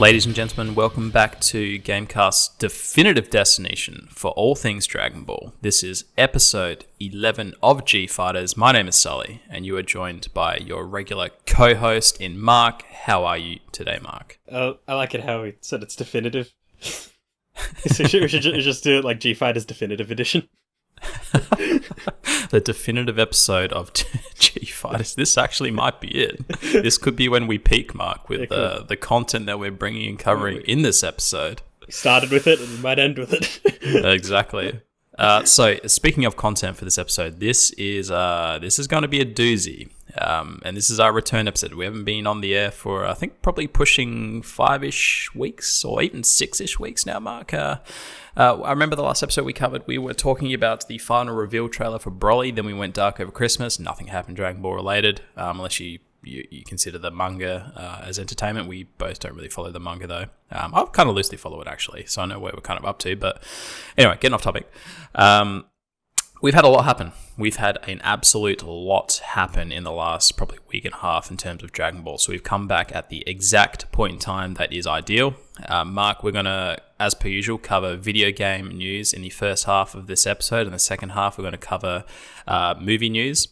Ladies and gentlemen, welcome back to GameCast's definitive destination for all things Dragon Ball. This is episode 11 of G-Fighterz. My name is Sully, and you are joined by your regular co-host in Mark. How are you today, Mark? I like it how we said it's definitive. So we should just do it like G-Fighterz Definitive Edition. The definitive episode of G-Fighterz. This actually might be it. This could be when we peak, Mark, with the content that we're bringing and covering in this episode. We started with it and we might end with it. Exactly. So, speaking of content for this episode, this is going to be a doozy. And this is our return episode. We haven't been on the air for, I think, probably pushing 5-ish weeks or even 6-ish weeks now, Mark. I remember the last episode we were talking about the final reveal trailer for Broly. Then we went dark over Christmas. Nothing happened Dragon Ball related, unless you consider the manga as entertainment. We both don't really follow the manga, though. I kind of loosely follow it, actually, so I know where we're kind of up to. But anyway, getting off topic. We've had a lot happen. We've had an absolute lot happen in the last probably week and a half in terms of Dragon Ball. So we've come back at the exact point in time that is ideal. Mark, we're going to, as per usual, cover video game news in the first half of this episode. In the second half, we're going to cover movie news.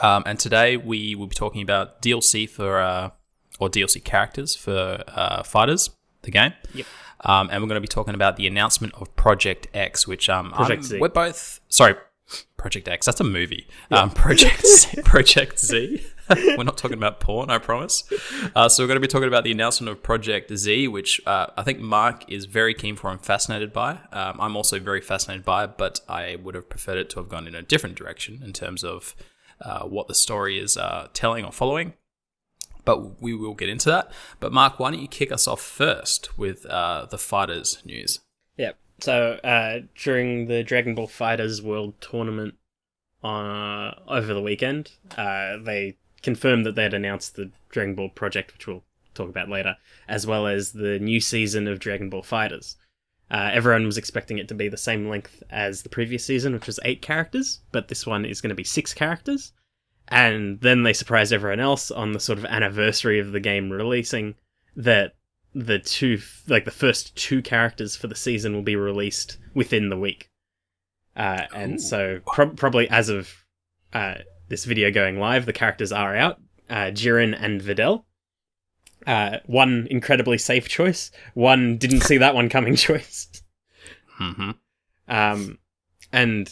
And today we will be talking about DLC or DLC characters for Fighters, the game. Yep. And we're going to be talking about the announcement of Project X, which we're both... Sorry, Project X, that's a movie. Yeah. Project Z. We're not talking about porn, I promise. So we're going to be talking about the announcement of Project Z, which I think Mark is very keen for and fascinated by. I'm also very fascinated by it, but I would have preferred it to have gone in a different direction in terms of what the story is telling or following. But we will get into that. But Mark, why don't you kick us off first with the Fighters news? Yeah. So during the Dragon Ball Fighters World Tournament over the weekend, they confirmed that they'd announced the Dragon Ball project, which we'll talk about later, as well as the new season of Dragon Ball Fighters. Everyone was expecting it to be the same length as the previous season, which was 8 characters, but this one is going to be 6 characters. And then they surprised everyone else on the sort of anniversary of the game releasing that the first 2 characters for the season will be released within the week. And so probably as of this video going live, the characters are out. Jiren and Videl. One incredibly safe choice. One didn't see that one coming choice. Mm-hmm. And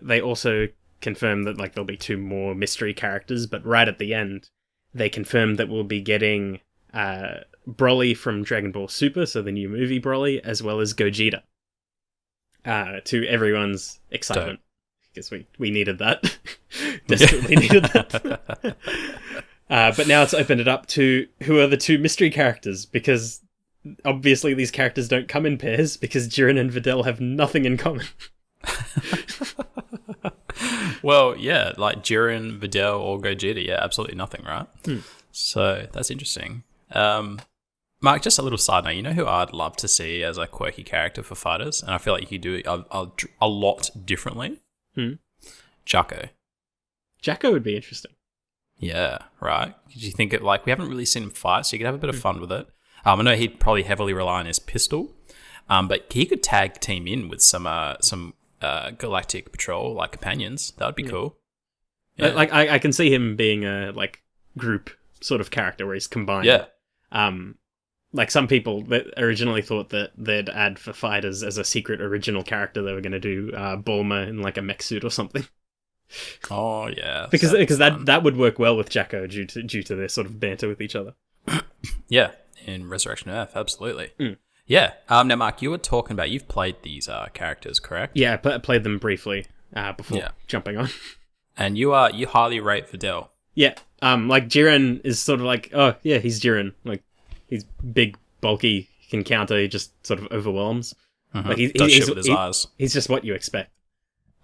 they also confirmed that there'll be 2 more mystery characters, but right at the end, they confirmed that we'll be getting Broly from Dragon Ball Super, so the new movie Broly, as well as Gogeta. To everyone's excitement, because we needed that. Desperately needed that. But now it's opened it up to who are the 2 mystery characters, because obviously these characters don't come in pairs, because Jiren and Videl have nothing in common. Well, yeah, like Jiren, Videl, or Gogeta, yeah, absolutely nothing, right? So that's interesting. Mark, just a little side note, you know who I'd love to see as a quirky character for Fighters, and I feel like you do a lot differently? Jacko. Jacko would be interesting. Yeah, right. Did you think it, we haven't really seen him fight, so you could have a bit of fun with it. I know he'd probably heavily rely on his pistol, but he could tag team in with some Galactic Patrol companions. That would be cool. Yeah. I can see him being a group sort of character where he's combined. Yeah. Some people that originally thought that they'd add for Fighters as a secret original character, they were going to do Bulma in a mech suit or something. Oh yeah, because that would work well with Jacko due to their sort of banter with each other. Yeah, in Resurrection Earth, absolutely. Yeah. Now, Mark, you were talking about you've played these characters, correct? Yeah, I played them briefly before jumping on. And you highly rate Videl. Yeah. Jiren is sort of oh yeah, he's Jiren. He's big, bulky, he can counter. He just sort of overwhelms. Mm-hmm. Does shit with his eyes. He's just what you expect.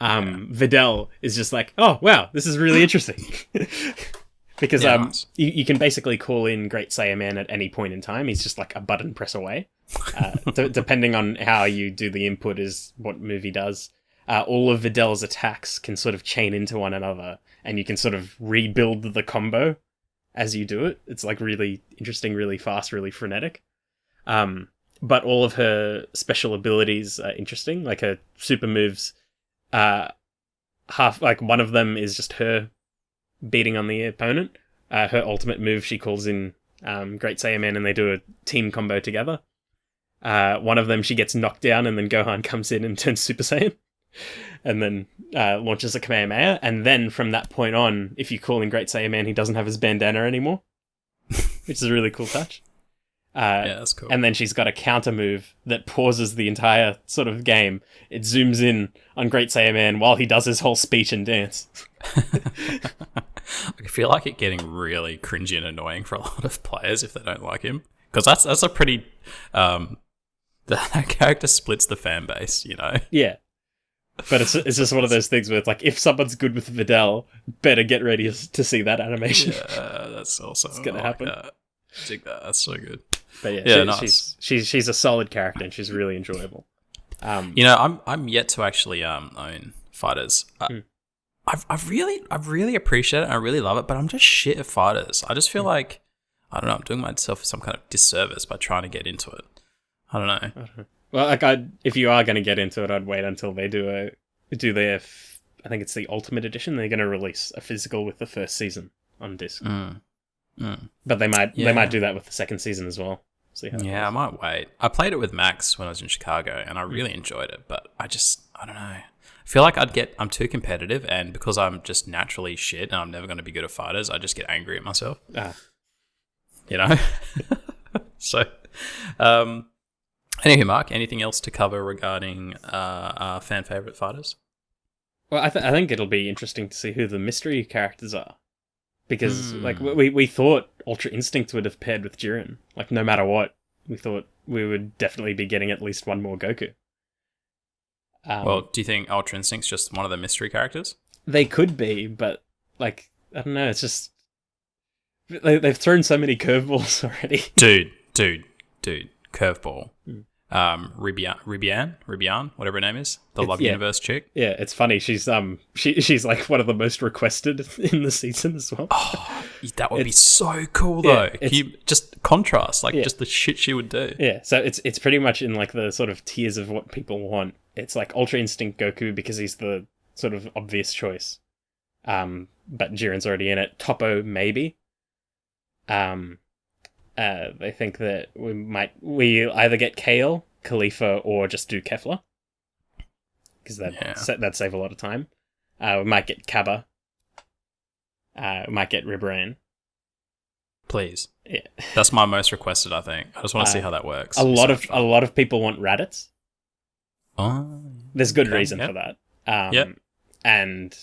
Videl is just oh wow, this is really interesting. Because nice. you can basically call in Great Saiyaman at any point in time. He's just a button press away. Depending on how you do the input is what movie does. All of Videl's attacks can sort of chain into one another, and you can sort of rebuild the combo as you do it. It's really interesting, really fast, really frenetic. But all of her special abilities are interesting. Like her super moves, one of them is just her beating on the opponent. Her ultimate move, she calls in Great Saiyaman, and they do a team combo together. One of them, she gets knocked down, and then Gohan comes in and turns Super Saiyan, and then launches a Kamehameha. And then from that point on, if you call in Great Saiyaman, he doesn't have his bandana anymore, which is a really cool touch. Yeah, that's cool. And then she's got a counter move that pauses the entire sort of game. It zooms in on Great Saiyaman while he does his whole speech and dance. I feel like it getting really cringy and annoying for a lot of players if they don't like him, because that's a pretty that character splits the fan base, you know. Yeah, but it's just one of those things where it's like, if someone's good with Videl, better get ready to see that animation. Yeah, that's also it's gonna happen. I dig that. That's so good. But yeah, nice. she's a solid character, and she's really enjoyable. You know, I'm yet to actually own Fighters. I've really appreciate it, and I really love it, but I'm just shit at Fighters. I just feel like, I don't know, I'm doing myself some kind of disservice by trying to get into it. I don't know. Well, like, if you are going to get into it, I'd wait until they do their, I think it's the Ultimate Edition. They're going to release a physical with the first season on disc. But they might do that with the second season as well. See how I might wait. I played it with Max when I was in Chicago, and I really enjoyed it, but I don't know. I feel like I'm too competitive, and because I'm just naturally shit and I'm never going to be good at Fighters, I just get angry at myself. You know? So, anyway, Mark, anything else to cover regarding our fan favorite Fighters? Well, I think it'll be interesting to see who the mystery characters are. Because, like, we thought Ultra Instinct would have paired with Jiren. Like, no matter what, we thought we would definitely be getting at least one more Goku. Well, do you think Ultra Instinct's just one of the mystery characters? They could be, but, like, I don't know, it's just... They've thrown so many curveballs already. Dude, curveball. Ribian, whatever her name is, the Love Universe chick. Yeah, it's funny. She's she's like one of the most requested in the season as well. Oh, that would be so cool though. You just contrast, just the shit she would do. Yeah, so it's pretty much in like the sort of tiers of what people want. It's like Ultra Instinct Goku because he's the sort of obvious choice. But Jiren's already in it. Toppo maybe. They think that we either get Kale, Khalifa, or just do Kefla. Because that'd save a lot of time. We might get Kaba. We might get Riberan. Please. Yeah. That's my most requested, I think. I just want to see how that works. A lot of people want Raditz. Oh. There's good reason for that. And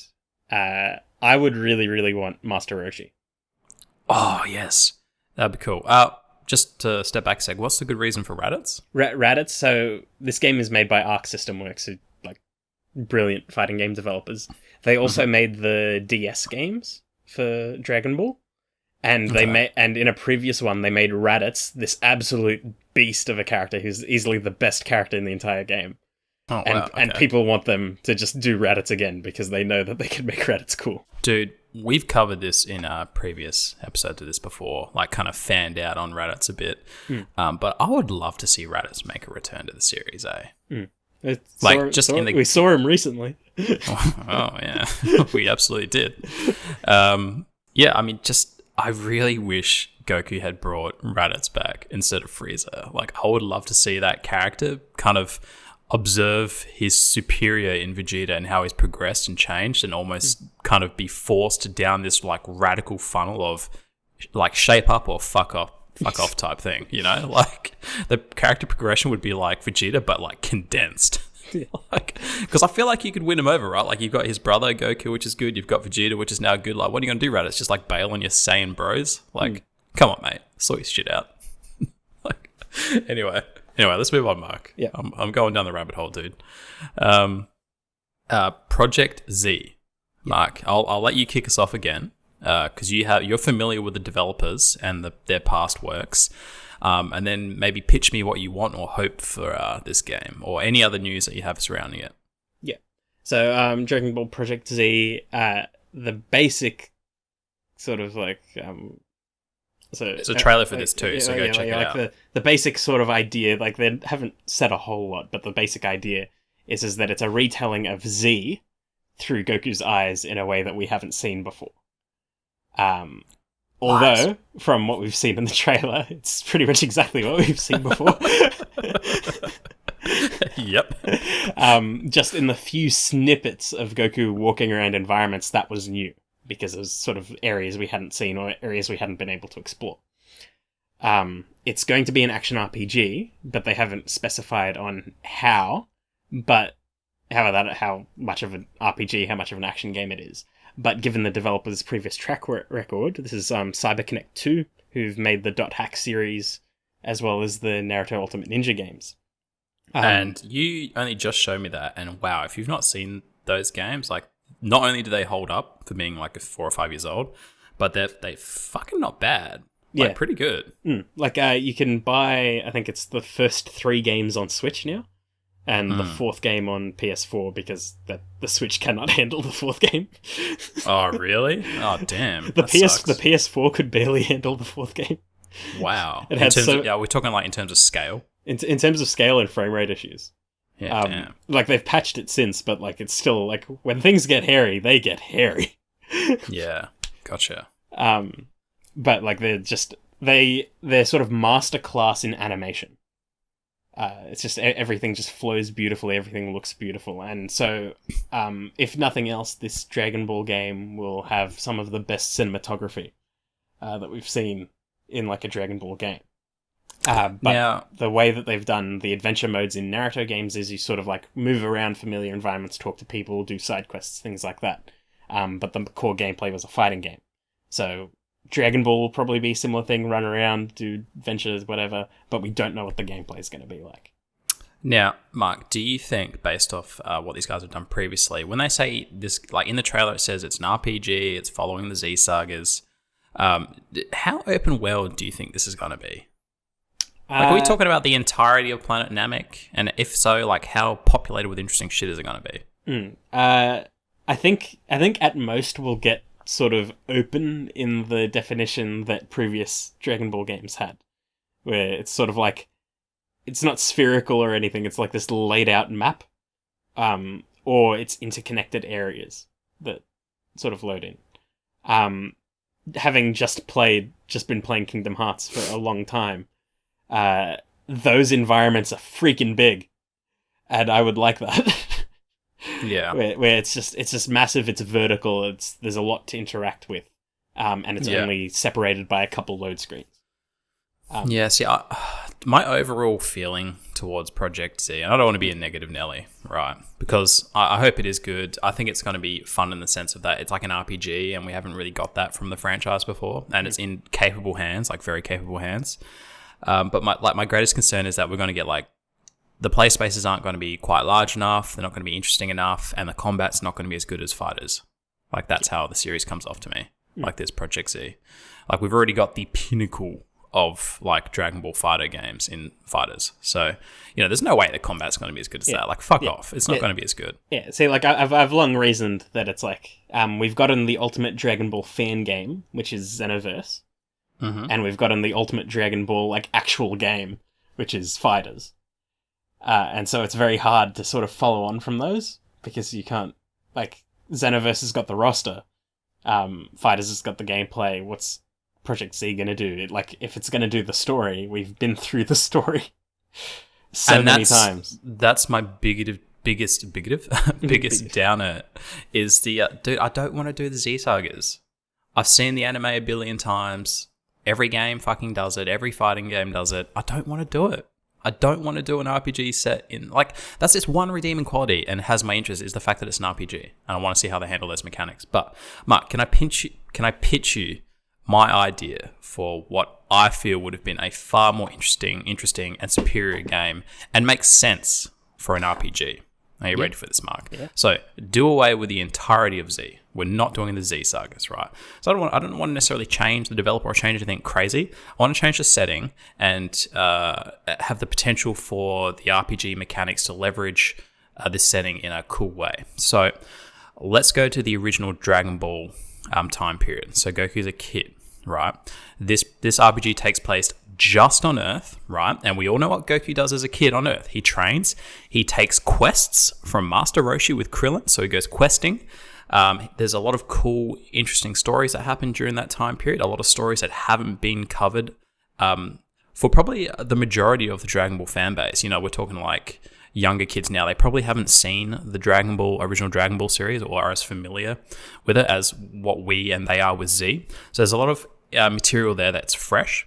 I would really, really want Master Roshi. Oh, yes. That'd be cool. Just to step back a sec, what's the good reason for Raditz? Raditz, so this game is made by Arc System Works, who, like, brilliant fighting game developers. They also made the DS games for Dragon Ball. And and in a previous one, they made Raditz, this absolute beast of a character who's easily the best character in the entire game. Oh, wow. And people want them to just do Raditz again because they know that they can make Raditz cool. Dude, we've covered this in a previous episode to this before, like kind of fanned out on Raditz a bit. But I would love to see Raditz make a return to the series, We saw him recently. Oh, yeah. We absolutely did. I mean, I really wish Goku had brought Raditz back instead of Frieza. Like, I would love to see that character kind of observe his superior in Vegeta and how he's progressed and changed, and almost kind of be forced down this like radical funnel of like shape up or fuck off type thing, you know? Like, the character progression would be like Vegeta but like condensed. Like, because I feel like you could win him over, right? Like, you've got his brother Goku, which is good. You've got Vegeta, which is now good. Like, what are you gonna do, Raditz? Just like bail on your Saiyan bros? Like, come on, mate, sort your shit out. Like, anyway, let's move on, Mark. Yeah, I'm going down the rabbit hole, dude. Project Z, Mark. I'll let you kick us off again because you're familiar with the developers and their past works. And then maybe pitch me what you want or hope for this game, or any other news that you have surrounding it. Yeah. So, Dragon Ball Project Z, the basic sort of like So there's a trailer for this too, so go check it out. The basic sort of idea, like they haven't said a whole lot, but the basic idea is that it's a retelling of Z through Goku's eyes in a way that we haven't seen before. Although, from what we've seen in the trailer, it's pretty much exactly what we've seen before. Yep. Just in the few snippets of Goku walking around environments, that was new, because it was sort of areas we hadn't seen or areas we hadn't been able to explore. It's going to be an action RPG, but they haven't specified on how, but how much of an RPG, how much of an action game it is. But given the developer's previous track record, this is CyberConnect 2, who've made the Dot Hack series, as well as the Naruto Ultimate Ninja games. And you only just showed me that, and wow, if you've not seen those games, like, not only do they hold up for being like 4 or 5 years old, but they fucking not bad. Like, pretty good. Like, you can buy, I think it's the first 3 games on Switch now, and the 4th game on PS4, because the Switch cannot handle the 4th game. Oh, really? Oh, damn. The PS4 could barely handle the 4th game. Wow. We're talking like in terms of scale? In terms of scale and frame rate issues. Yeah, damn. Like, they've patched it since, but like it's still, like, when things get hairy, they get hairy. Yeah, gotcha. But like, they're sort of masterclass in animation. It's just everything just flows beautifully, everything looks beautiful, and so if nothing else, this Dragon Ball game will have some of the best cinematography that we've seen in like a Dragon Ball game. But the way that they've done the adventure modes in Naruto games is you sort of like move around familiar environments, talk to people, do side quests, things like that. But the core gameplay was a fighting game. So Dragon Ball will probably be a similar thing, run around, do adventures, whatever, but we don't know what the gameplay is going to be like. Now, Mark, do you think, based off what these guys have done previously, when they say this, like in the trailer it says it's an RPG, it's following the Z sagas, how open world do you think this is going to be? Like, are we talking about the entirety of Planet Namek? And if so, like, how populated with interesting shit is it going to be? I think at most we'll get sort of open in the definition that previous Dragon Ball games had, where it's sort of like, it's not spherical or anything, it's like this laid out map, or it's interconnected areas that sort of load in. Having just been playing Kingdom Hearts for a long time, those environments are freaking big, and I would like that. Yeah, where it's just massive, it's vertical, there's a lot to interact with, and it's only separated by a couple load screens. My overall feeling towards Project Z, and I don't want to be a negative Nelly, right? Because I hope it is good. I think it's going to be fun in the sense of that it's like an RPG, and we haven't really got that from the franchise before, and it's in capable hands, like very capable hands. But my greatest concern is that we're going to get like, the play spaces aren't going to be quite large enough, they're not going to be interesting enough, and the combat's not going to be as good as Fighters. Like, that's how the series comes off to me. Like, this Project Z. Like, we've already got the pinnacle of, like, Dragon Ball Fighter games in Fighters. So, there's no way the combat's going to be as good as that. Like, fuck off. It's not going to be as good. Yeah, see, like, I've long reasoned that it's like, we've gotten the Ultimate Dragon Ball fan game, which is Xenoverse, and we've gotten the Ultimate Dragon Ball, like, actual game, which is Fighters. And so it's very hard to sort of follow on from those, because you can't, like, Xenoverse has got the roster, Fighters has got the gameplay, what's Project Z going to do? Like, if it's going to do the story, we've been through the story many times. That's my biggest downer, is the, dude, I don't want to do the Z sagas. I've seen the anime a billion times, every game fucking does it, every fighting game does it, I don't want to do it. I don't want to do an RPG set in, like, that's just one redeeming quality and has my interest, is the fact that it's an RPG, and I want to see how they handle those mechanics. But Mark, can I pitch you my idea for what I feel would have been a far more interesting and superior game, and makes sense for an RPG? Are you ready for this, Mark? Yeah. So, do away with the entirety of Z. We're not doing the Z sagas, right? So I don't want to necessarily change the developer or change anything crazy. I want to change the setting and have the potential for the RPG mechanics to leverage this setting in a cool way. So let's go to the original Dragon Ball time period. So Goku's a kid. right? This RPG takes place just on Earth, right? And we all know what Goku does as a kid on Earth. He trains. He takes quests from Master Roshi with Krillin, so he goes questing. There's a lot of cool, interesting stories that happened during that time period. A lot of stories that haven't been covered for probably the majority of the Dragon Ball fan base. You know, we're talking like younger kids now. They probably haven't seen the original Dragon Ball series, or are as familiar with it as what we and they are with Z. So there's a lot of material there that's fresh.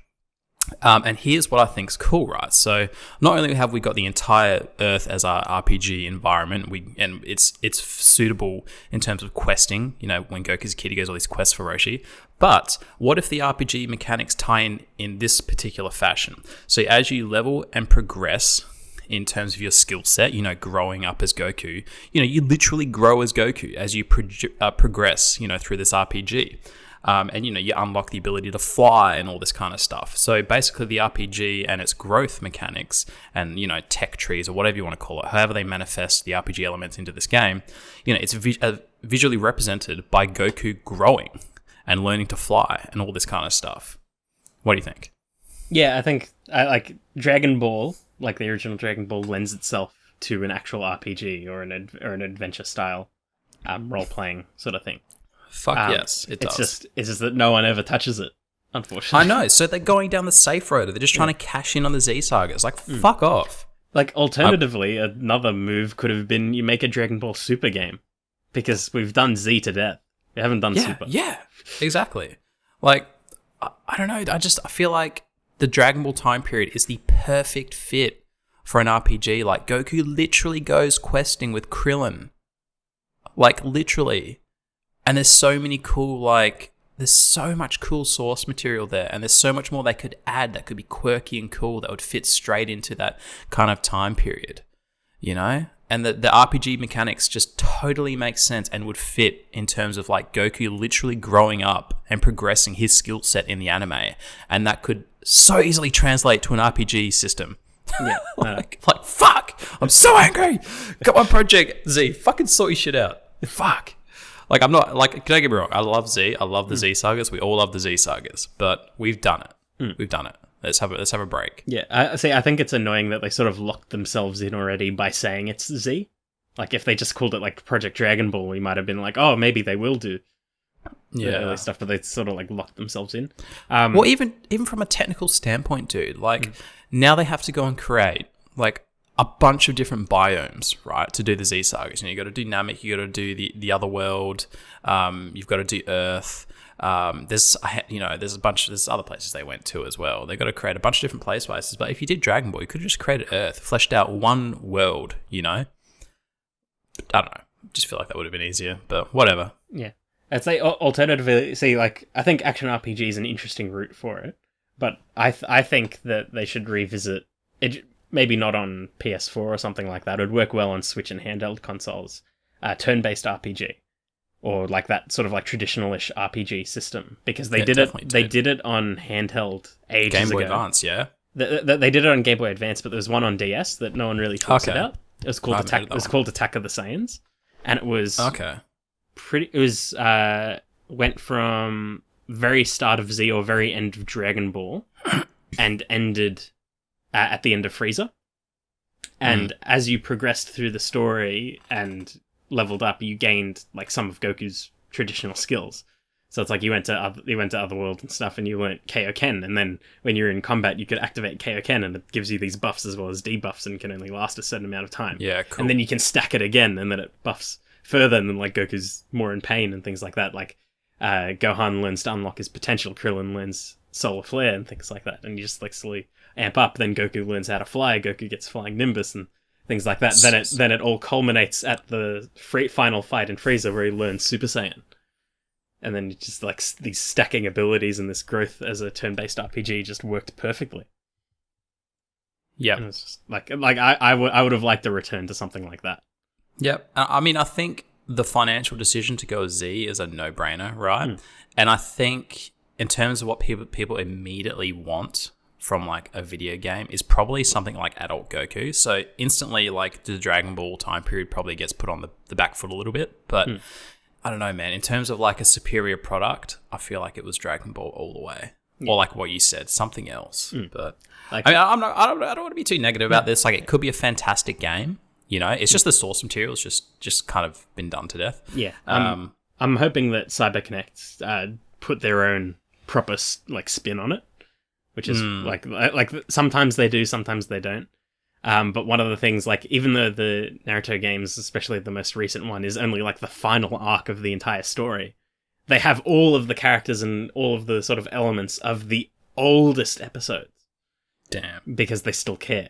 And here's what I think's cool, right? So not only have we got the entire Earth as our RPG environment, and it's suitable in terms of questing. You know, when Goku's a kid, he goes all these quests for Roshi. But what if the RPG mechanics tie in this particular fashion? So as you level and progress in terms of your skill set, you know, growing up as Goku, you know, you literally grow as Goku as you progress, you know, through this RPG. And, you know, you unlock the ability to fly and all this kind of stuff. So basically the RPG and its growth mechanics and, you know, tech trees or whatever you want to call it, however they manifest the RPG elements into this game, you know, it's visually represented by Goku growing and learning to fly and all this kind of stuff. What do you think? Yeah, I think like Dragon Ball, like the original Dragon Ball, lends itself to an actual RPG or an adventure style role-playing sort of thing. Fuck yes, it does. It's just that no one ever touches it, unfortunately. I know, so they're going down the safe road. They're just trying to cash in on the Z Saga. It's like, fuck off. Like, alternatively, another move could have been you make a Dragon Ball Super game. Because we've done Z to death. We haven't done Super. Yeah, exactly. Like, I don't know, I feel like the Dragon Ball time period is the perfect fit for an RPG. Like, Goku literally goes questing with Krillin. Like, literally. And there's so many cool, like, there's so much cool source material there. And there's so much more they could add that could be quirky and cool that would fit straight into that kind of time period, you know? And the RPG mechanics just totally make sense and would fit in terms of, like, Goku literally growing up and progressing his skill set in the anime. And that could so easily translate to an RPG system. Yeah. like, fuck! I'm so angry! Got my Project Z. Fucking sort your shit out. Fuck. Like, I'm not, like, don't get me wrong, I love Z, I love the Z Sagas, we all love the Z Sagas, but we've done it. We've done it. Let's have a break. Yeah, I think it's annoying that they sort of locked themselves in already by saying it's Z. Like, if they just called it, like, Project Dragon Ball, we might have been like, oh, maybe they will do the early stuff, but they sort of, like, locked themselves in. Well, even from a technical standpoint, dude, like, now they have to go and create, like, a bunch of different biomes, right, to do the Z Sagas. You know, you got to do Namek, you got to do the other world, you've got to do Earth. There's other places they went to as well. They got to create a bunch of different places. But if you did Dragon Ball, you could have just created Earth, fleshed out one world. You know, I don't know. Just feel like that would have been easier, but whatever. Yeah, I'd say alternatively, I think action RPG is an interesting route for it, but I think that they should revisit it. Maybe not on PS4 or something like that. It would work well on Switch and handheld consoles. Turn-based RPG. Or like that sort of like traditional-ish RPG system. Because they did it on handheld ages Game Boy ago. Advance, yeah? They did it on Game Boy Advance, but there was one on DS that no one really talks about. It was called Attack of the Saiyans. And it was went from very start of Z or very end of Dragon Ball and ended at the end of Frieza. And as you progressed through the story and leveled up, you gained like some of Goku's traditional skills. So it's like you went to Otherworld and stuff, and you learnt Kaioken, and then when you're in combat, you could activate Kaioken, and it gives you these buffs as well as debuffs, and can only last a certain amount of time. Yeah, cool. And then you can stack it again, and then it buffs further, and then like Goku's more in pain and things like that. Like Gohan learns to unlock his potential, Krillin learns Solar Flare and things like that, and you just like slowly amp up. Then Goku learns how to fly. Goku gets Flying Nimbus and things like that. Then it all culminates at the final fight in Frieza, where he learns Super Saiyan. And then just like these stacking abilities and this growth as a turn-based RPG just worked perfectly. Yeah, it was just like I would have liked a return to something like that. Yep. I mean, I think the financial decision to go Z is a no-brainer, right? And I think in terms of what people immediately want from like a video game is probably something like adult Goku. So instantly, like the Dragon Ball time period probably gets put on the back foot a little bit, but I don't know, man. In terms of like a superior product, I feel like it was Dragon Ball all the way. Or like what you said, something else. But Like, I mean, I don't want to be too negative about this. Like, it could be a fantastic game. You know, it's just the source material is just kind of been done to death. Yeah. I'm hoping that CyberConnect put their own proper like spin on it, which is like sometimes they do, sometimes they don't. But one of the things, like, even though the Naruto games, especially the most recent one, is only like the final arc of the entire story, they have all of the characters and all of the sort of elements of the oldest episodes. Damn. Because they still care.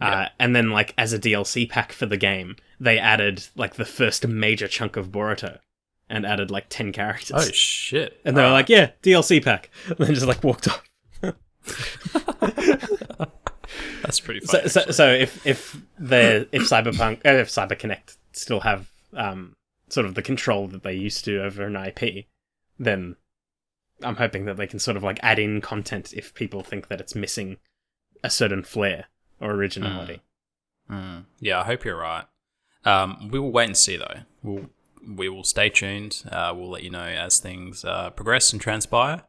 Yeah. And then, like, as a DLC pack for the game, they added, like, the first major chunk of Boruto and added, like, 10 characters. Oh, shit. And they were like, yeah, DLC pack. And then just, like, walked off. That's pretty funny. So if CyberConnect still have sort of the control that they used to over an IP, then I'm hoping that they can sort of, like, add in content if people think that it's missing a certain flair or originality. Yeah, I hope you're right. We will wait and see, though. We will stay tuned. We'll let you know as things progress and transpire.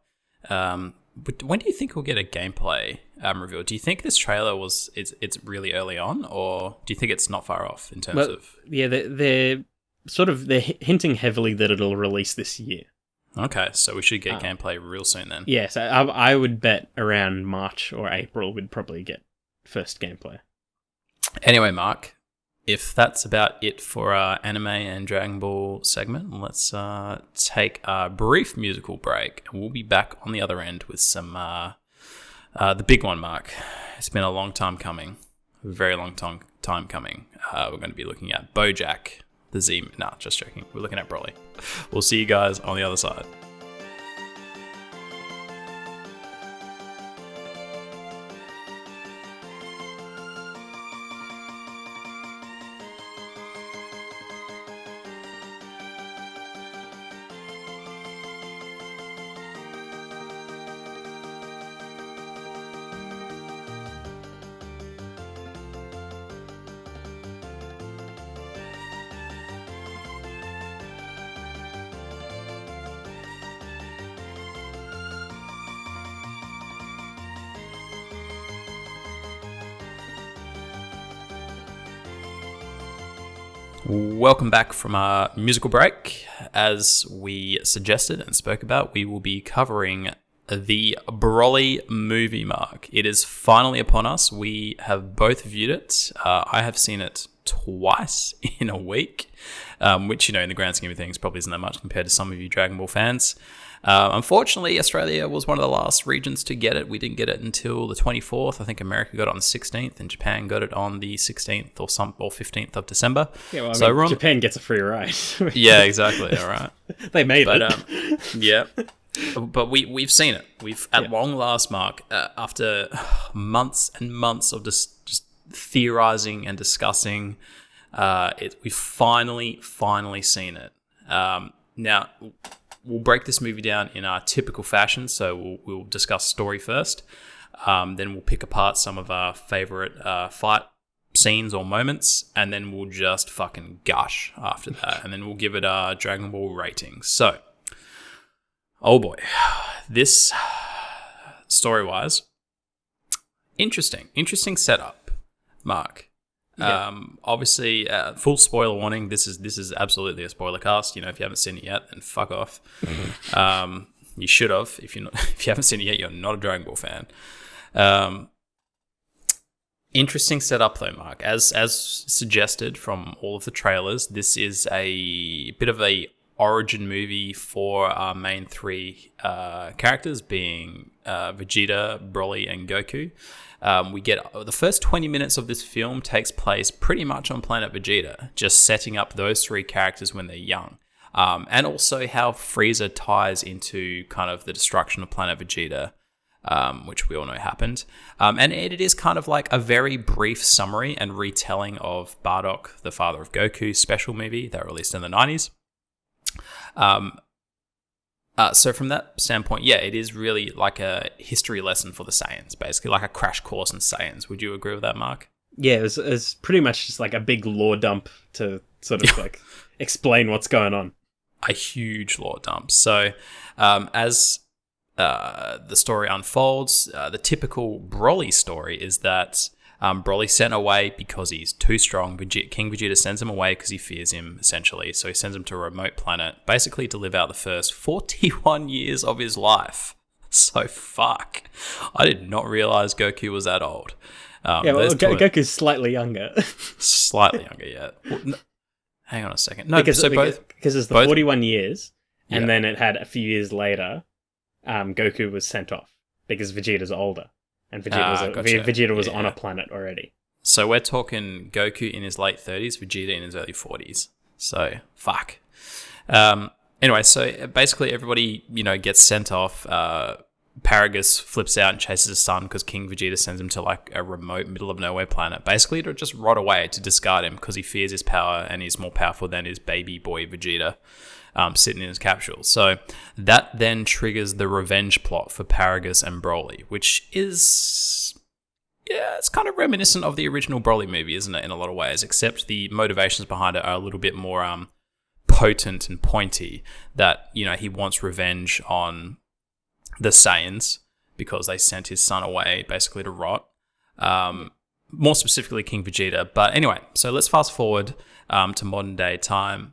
But when do you think we'll get a gameplay reveal? Do you think this trailer it's really early on, or do you think it's not far off in terms of? Yeah, they're hinting heavily that it'll release this year. Okay, so we should get gameplay real soon then. Yes, I would bet around March or April we'd probably get first gameplay. Anyway, Mark, if that's about it for our anime and Dragon Ball segment, let's take a brief musical break, and we'll be back on the other end with some the big one, Mark. It's been a long time coming, a very long time coming. We're going to be looking at BoJack, the Z. Nah, just joking. We're looking at Broly. We'll see you guys on the other side. Welcome back from our musical break. As we suggested and spoke about, we will be covering the Broly movie, Mark. It is finally upon us. We have both viewed it. I have seen it twice in a week, which, you know, in the grand scheme of things probably isn't that much compared to some of you Dragon Ball fans. Unfortunately, Australia was one of the last regions to get it. We didn't get it until the 24th. I think America got it on the 16th, and Japan got it on the 16th or 15th of December. Yeah, well, I mean, Japan gets a free ride. Yeah, exactly. All right. They made it. Yeah. But we've seen it. We've, at long last, Mark, after months and months of just theorizing and discussing, we've finally seen it. Now, we'll break this movie down in our typical fashion. So we'll discuss story first. Then we'll pick apart some of our favorite fight scenes or moments, and then we'll just fucking gush after that. And then we'll give it our Dragon Ball ratings. So, oh boy, this story-wise, interesting setup, Mark. Yeah. Obviously, full spoiler warning. This is absolutely a spoiler cast. You know, if you haven't seen it yet, then fuck off. You should have. If you haven't seen it yet, you're not a Dragon Ball fan. Interesting setup though, Mark. As suggested from all of the trailers, this is a bit of a origin movie for our main three characters, being Vegeta, Broly, and Goku. We get the first 20 minutes of this film takes place pretty much on Planet Vegeta, just setting up those three characters when they're young. And also how Frieza ties into kind of the destruction of Planet Vegeta, which we all know happened. And it is kind of like a very brief summary and retelling of Bardock, the father of Goku, special movie that released in the 90s. So from that standpoint, yeah, it is really like a history lesson for the Saiyans, basically like a crash course in Saiyans. Would you agree with that, Mark? Yeah, it was pretty much just like a big lore dump to sort of like explain what's going on. a huge lore dump. So as the story unfolds, the typical Broly story is that Broly's sent away because he's too strong. King Vegeta sends him away because he fears him, essentially. So he sends him to a remote planet, basically to live out the first 41 years of his life. So fuck. I did not realize Goku was that old. Goku's slightly younger. Slightly younger, yeah. Well, no, hang on a second. No, because it's the 41 years, and Yeah. then it had a few years later, Goku was sent off because Vegeta's older, and Vegeta was on a planet already. So we're talking Goku in his late 30s, Vegeta in his early 40s. So, fuck. Anyway, so basically everybody, gets sent off. Paragus flips out and chases his son because King Vegeta sends him to like a remote middle of nowhere planet, basically to just rot away, to discard him because he fears his power and he's more powerful than his baby boy Vegeta sitting in his capsule. So that then triggers the revenge plot for Paragus and Broly, which is, it's kind of reminiscent of the original Broly movie, isn't it, in a lot of ways, except the motivations behind it are a little bit more potent and pointy, that, he wants revenge on the Saiyans because they sent his son away basically to rot. More specifically King Vegeta. But anyway, so let's fast forward to modern day time.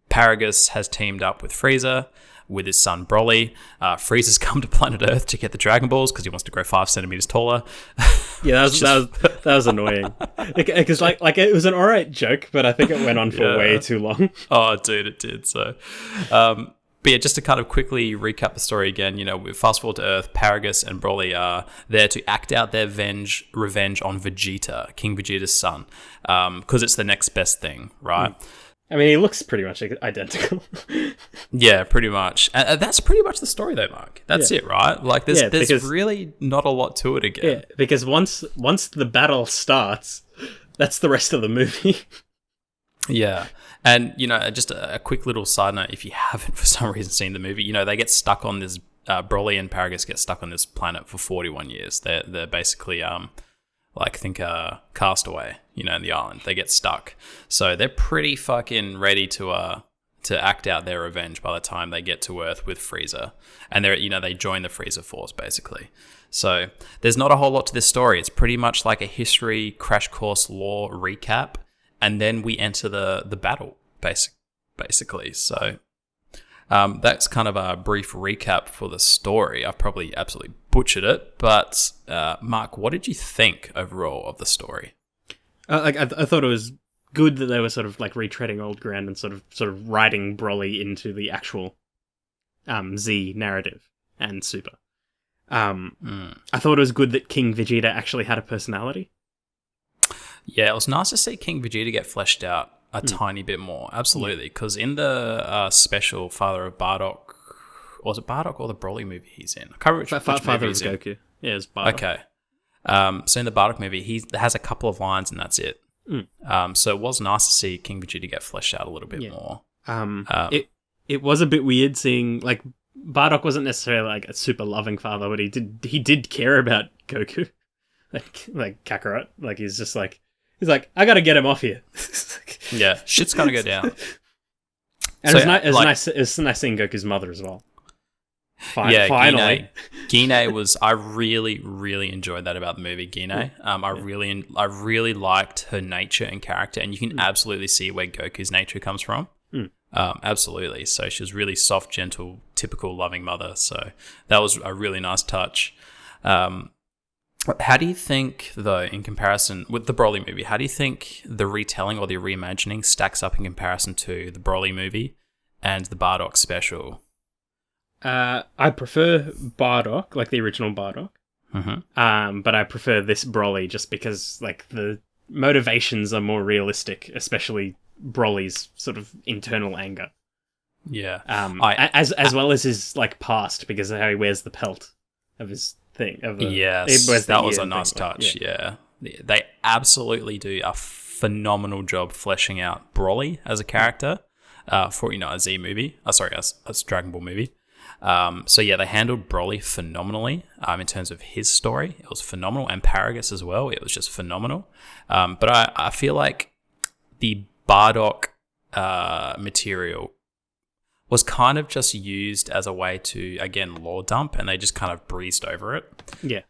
Paragus has teamed up with Frieza with his son Broly. Frieza's come to planet Earth to get the Dragon Balls because he wants to grow 5 centimeters taller. Yeah, that was annoying. Because like it was an alright joke, but I think it went on for way too long. Oh, dude, it did. So, but yeah, just to kind of quickly recap the story again, we fast forward to Earth. Paragus and Broly are there to act out their revenge on Vegeta, King Vegeta's son, because it's the next best thing, right? I mean, he looks pretty much identical. Yeah, pretty much. And that's pretty much the story, though, Mark. That's it, right? Like, there's really not a lot to it again. Yeah, because once the battle starts, that's the rest of the movie. Yeah. And, just a quick little side note, if you haven't for some reason seen the movie, they get stuck on this, Broly and Paragus get stuck on this planet for 41 years. They're basically, castaway, in the island. They get stuck. So they're pretty fucking ready to act out their revenge by the time they get to Earth with Frieza. And they join the Frieza force, basically. So there's not a whole lot to this story. It's pretty much like a history crash course lore recap. And then we enter the battle, basically. So that's kind of a brief recap for the story. I've probably absolutely butchered it. But, Mark, what did you think overall of the story? I thought it was good that they were sort of like retreading old ground and sort of writing Broly into the actual Z narrative and Super. I thought it was good that King Vegeta actually had a personality. Yeah, it was nice to see King Vegeta get fleshed out a tiny bit more. Absolutely. Because in the special Father of Bardock, or was it Bardock or the Broly movie he's in? I can't remember which Father movie of he's in. Goku. Yeah, it's Bardock. Okay. So in the Bardock movie, he has a couple of lines and that's it. So it was nice to see King Vegeta get fleshed out a little bit more. It was a bit weird seeing, like, Bardock wasn't necessarily like a super loving father, but he did care about Goku. like Kakarot. Like he's like, I gotta get him off here. Yeah, shit's gonna go down. And it's nice seeing Goku's mother as well. Finally. Gine was. I really, really enjoyed that about the movie Gine. I really liked her nature and character, and you can absolutely see where Goku's nature comes from. Absolutely. So she was really soft, gentle, typical loving mother. So that was a really nice touch. How do you think, though, in comparison with the Broly movie, how do you think the retelling or the reimagining stacks up in comparison to the Broly movie and the Bardock special? I prefer Bardock, like the original Bardock. But I prefer this Broly just because, like, the motivations are more realistic, especially Broly's sort of internal anger. Yeah. As well as his, like, past, because of how he wears the pelt of his thing. Yes, that was a nice touch, yeah. They absolutely do a phenomenal job fleshing out Broly as a character for, a Z movie. A Dragon Ball movie. So yeah, they handled Broly phenomenally in terms of his story. It was phenomenal, and Paragus as well. It was just phenomenal. But I feel like the Bardock material was kind of just used as a way to, again, lore dump, and they just kind of breezed over it. Yeah.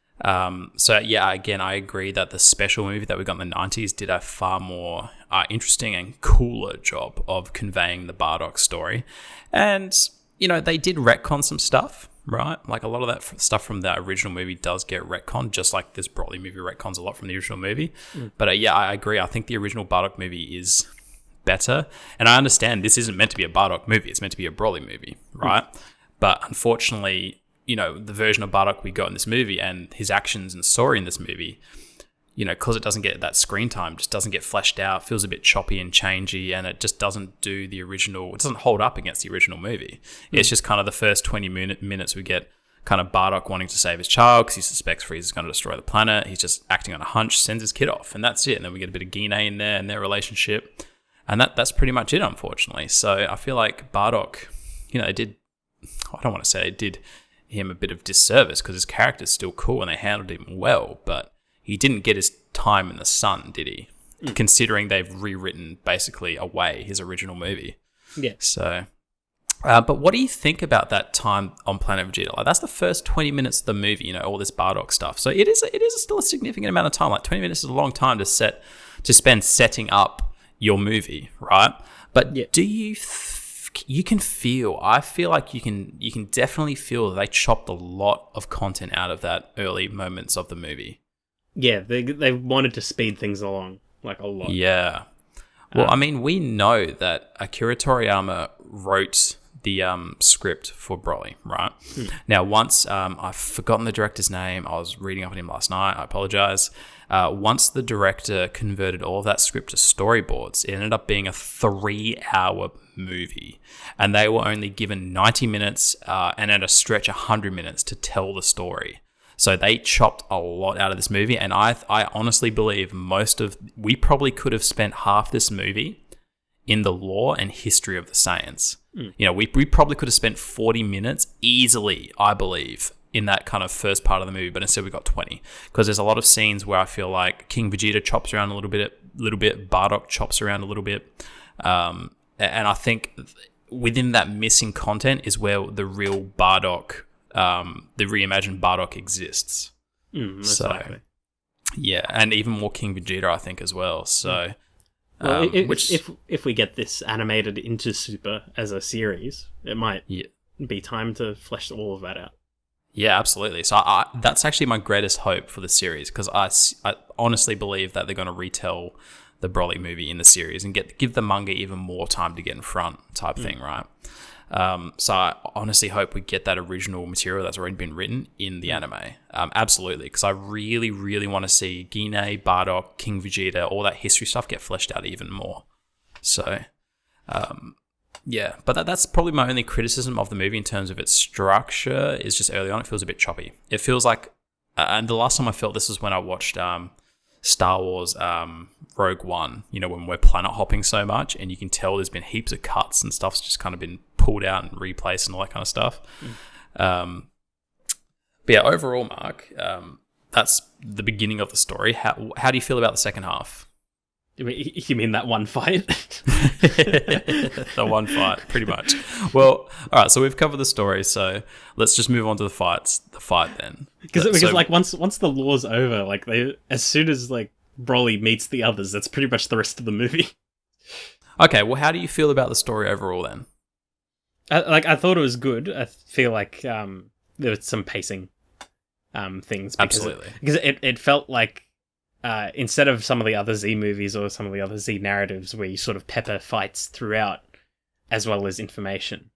So yeah, again, I agree that the special movie that we got in the 90s did a far more interesting and cooler job of conveying the Bardock story. And, you know, they did retcon some stuff, right? Like a lot of that stuff from the original movie does get retconned, just like this Broly movie retcons a lot from the original movie. But yeah, I agree. I think the original Bardock movie is better. And I understand this isn't meant to be a Bardock movie. It's meant to be a Broly movie, right? But unfortunately, you know, the version of Bardock we got in this movie and his actions and story in this movie, you know, because it doesn't get that screen time, just doesn't get fleshed out, feels a bit choppy and changey, and it just doesn't do the original, it doesn't hold up against the original movie. It's just kind of the first 20 minutes we get kind of Bardock wanting to save his child because he suspects Frieza is going to destroy the planet. He's just acting on a hunch, sends his kid off, and that's it. And then we get a bit of Gine in there and their relationship. And that's pretty much it, unfortunately. So I feel like Bardock, you know, I don't want to say it did him a bit of disservice because his character's still cool and they handled him well, but he didn't get his time in the sun, did he? Considering they've rewritten basically away his original movie. Yeah. So, but what do you think about that time on Planet Vegeta? Like, that's the first 20 minutes of the movie, you know, all this Bardock stuff. So it is still a significant amount of time. Like 20 minutes is a long time to spend setting up your movie, right? But do you you can feel, I feel like you can definitely feel that they chopped a lot of content out of that early moments of the movie. Yeah, they wanted to speed things along, like, a lot. Yeah. Well, I mean, we know that Akira Toriyama wrote the script for Broly, right? Now, once, I've forgotten the director's name. I was reading up on him last night. I apologize. Once the director converted all of that script to storyboards, it ended up being a 3-hour movie. And they were only given 90 minutes and at a stretch 100 minutes to tell the story. So they chopped a lot out of this movie. And I honestly believe we probably could have spent half this movie in the lore and history of the Saiyans. You know, we probably could have spent 40 minutes easily, I believe, in that kind of first part of the movie, but instead we got 20. Because there's a lot of scenes where I feel like King Vegeta chops around a little bit, Bardock chops around a little bit. And I think within that missing content is where the real Bardock, the reimagined Bardock exists. Most likely. Yeah, and even more King Vegeta, I think, as well. So... Well, if we get this animated into Super as a series, it might be time to flesh all of that out. Yeah, absolutely. So that's actually my greatest hope for the series, because I honestly believe that they're going to retell the Broly movie in the series and give the manga even more time to get in front type thing, right? So I honestly hope we get that original material that's already been written in the anime. Absolutely, because I really, really want to see Gine, Bardock, King Vegeta, all that history stuff get fleshed out even more. So, yeah, but that's probably my only criticism of the movie in terms of its structure is just early on it feels a bit choppy. It feels like, and the last time I felt this was when I watched Star Wars Rogue One, you know, when we're planet hopping so much and you can tell there's been heaps of cuts and stuff's just kind of been pulled out and replaced and all that kind of stuff. But yeah, overall, Mark, that's the beginning of the story. How do you feel about the second half? You mean that one fight? The one fight, pretty much. Well, all right, so we've covered the story, so let's just move on to the fight then. Because like once the lore's over, like as soon as like Broly meets the others, that's pretty much the rest of the movie. Okay, well, how do you feel about the story overall then? I thought it was good. I feel like there was some pacing things. Absolutely. Because it felt like instead of some of the other Z movies or some of the other Z narratives where you sort of pepper fights throughout as well as information,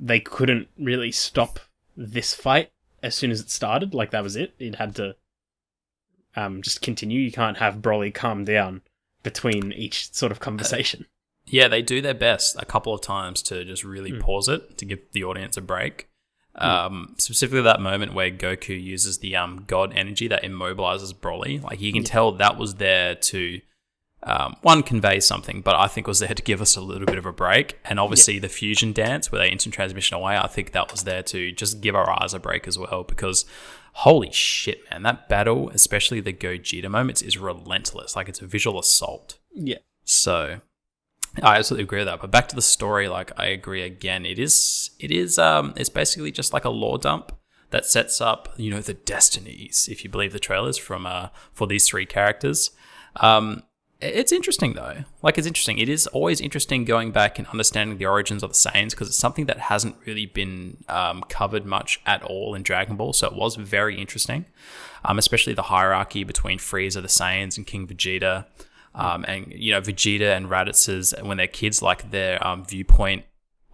they couldn't really stop this fight as soon as it started. Like, that was it. It had to just continue. You can't have Broly calm down between each sort of conversation. Yeah, they do their best a couple of times to just really pause it to give the audience a break. Specifically that moment where Goku uses the God energy that immobilizes Broly. Like, you can tell that was there to one, convey something, but I think was there to give us a little bit of a break. And obviously the fusion dance where they instant transmission away, I think that was there to just give our eyes a break as well, because holy shit, man, that battle, especially the Gogeta moments, is relentless. Like, it's a visual assault. Yeah. So I absolutely agree with that. But back to the story, like I agree again. It's basically just like a lore dump that sets up, the destinies, if you believe the trailers from for these three characters. It's interesting though. Like it's interesting. It is always interesting going back and understanding the origins of the Saiyans because it's something that hasn't really been covered much at all in Dragon Ball. So it was very interesting, especially the hierarchy between Frieza, the Saiyans, and King Vegeta. And Vegeta and Raditz's when they're kids, like their viewpoint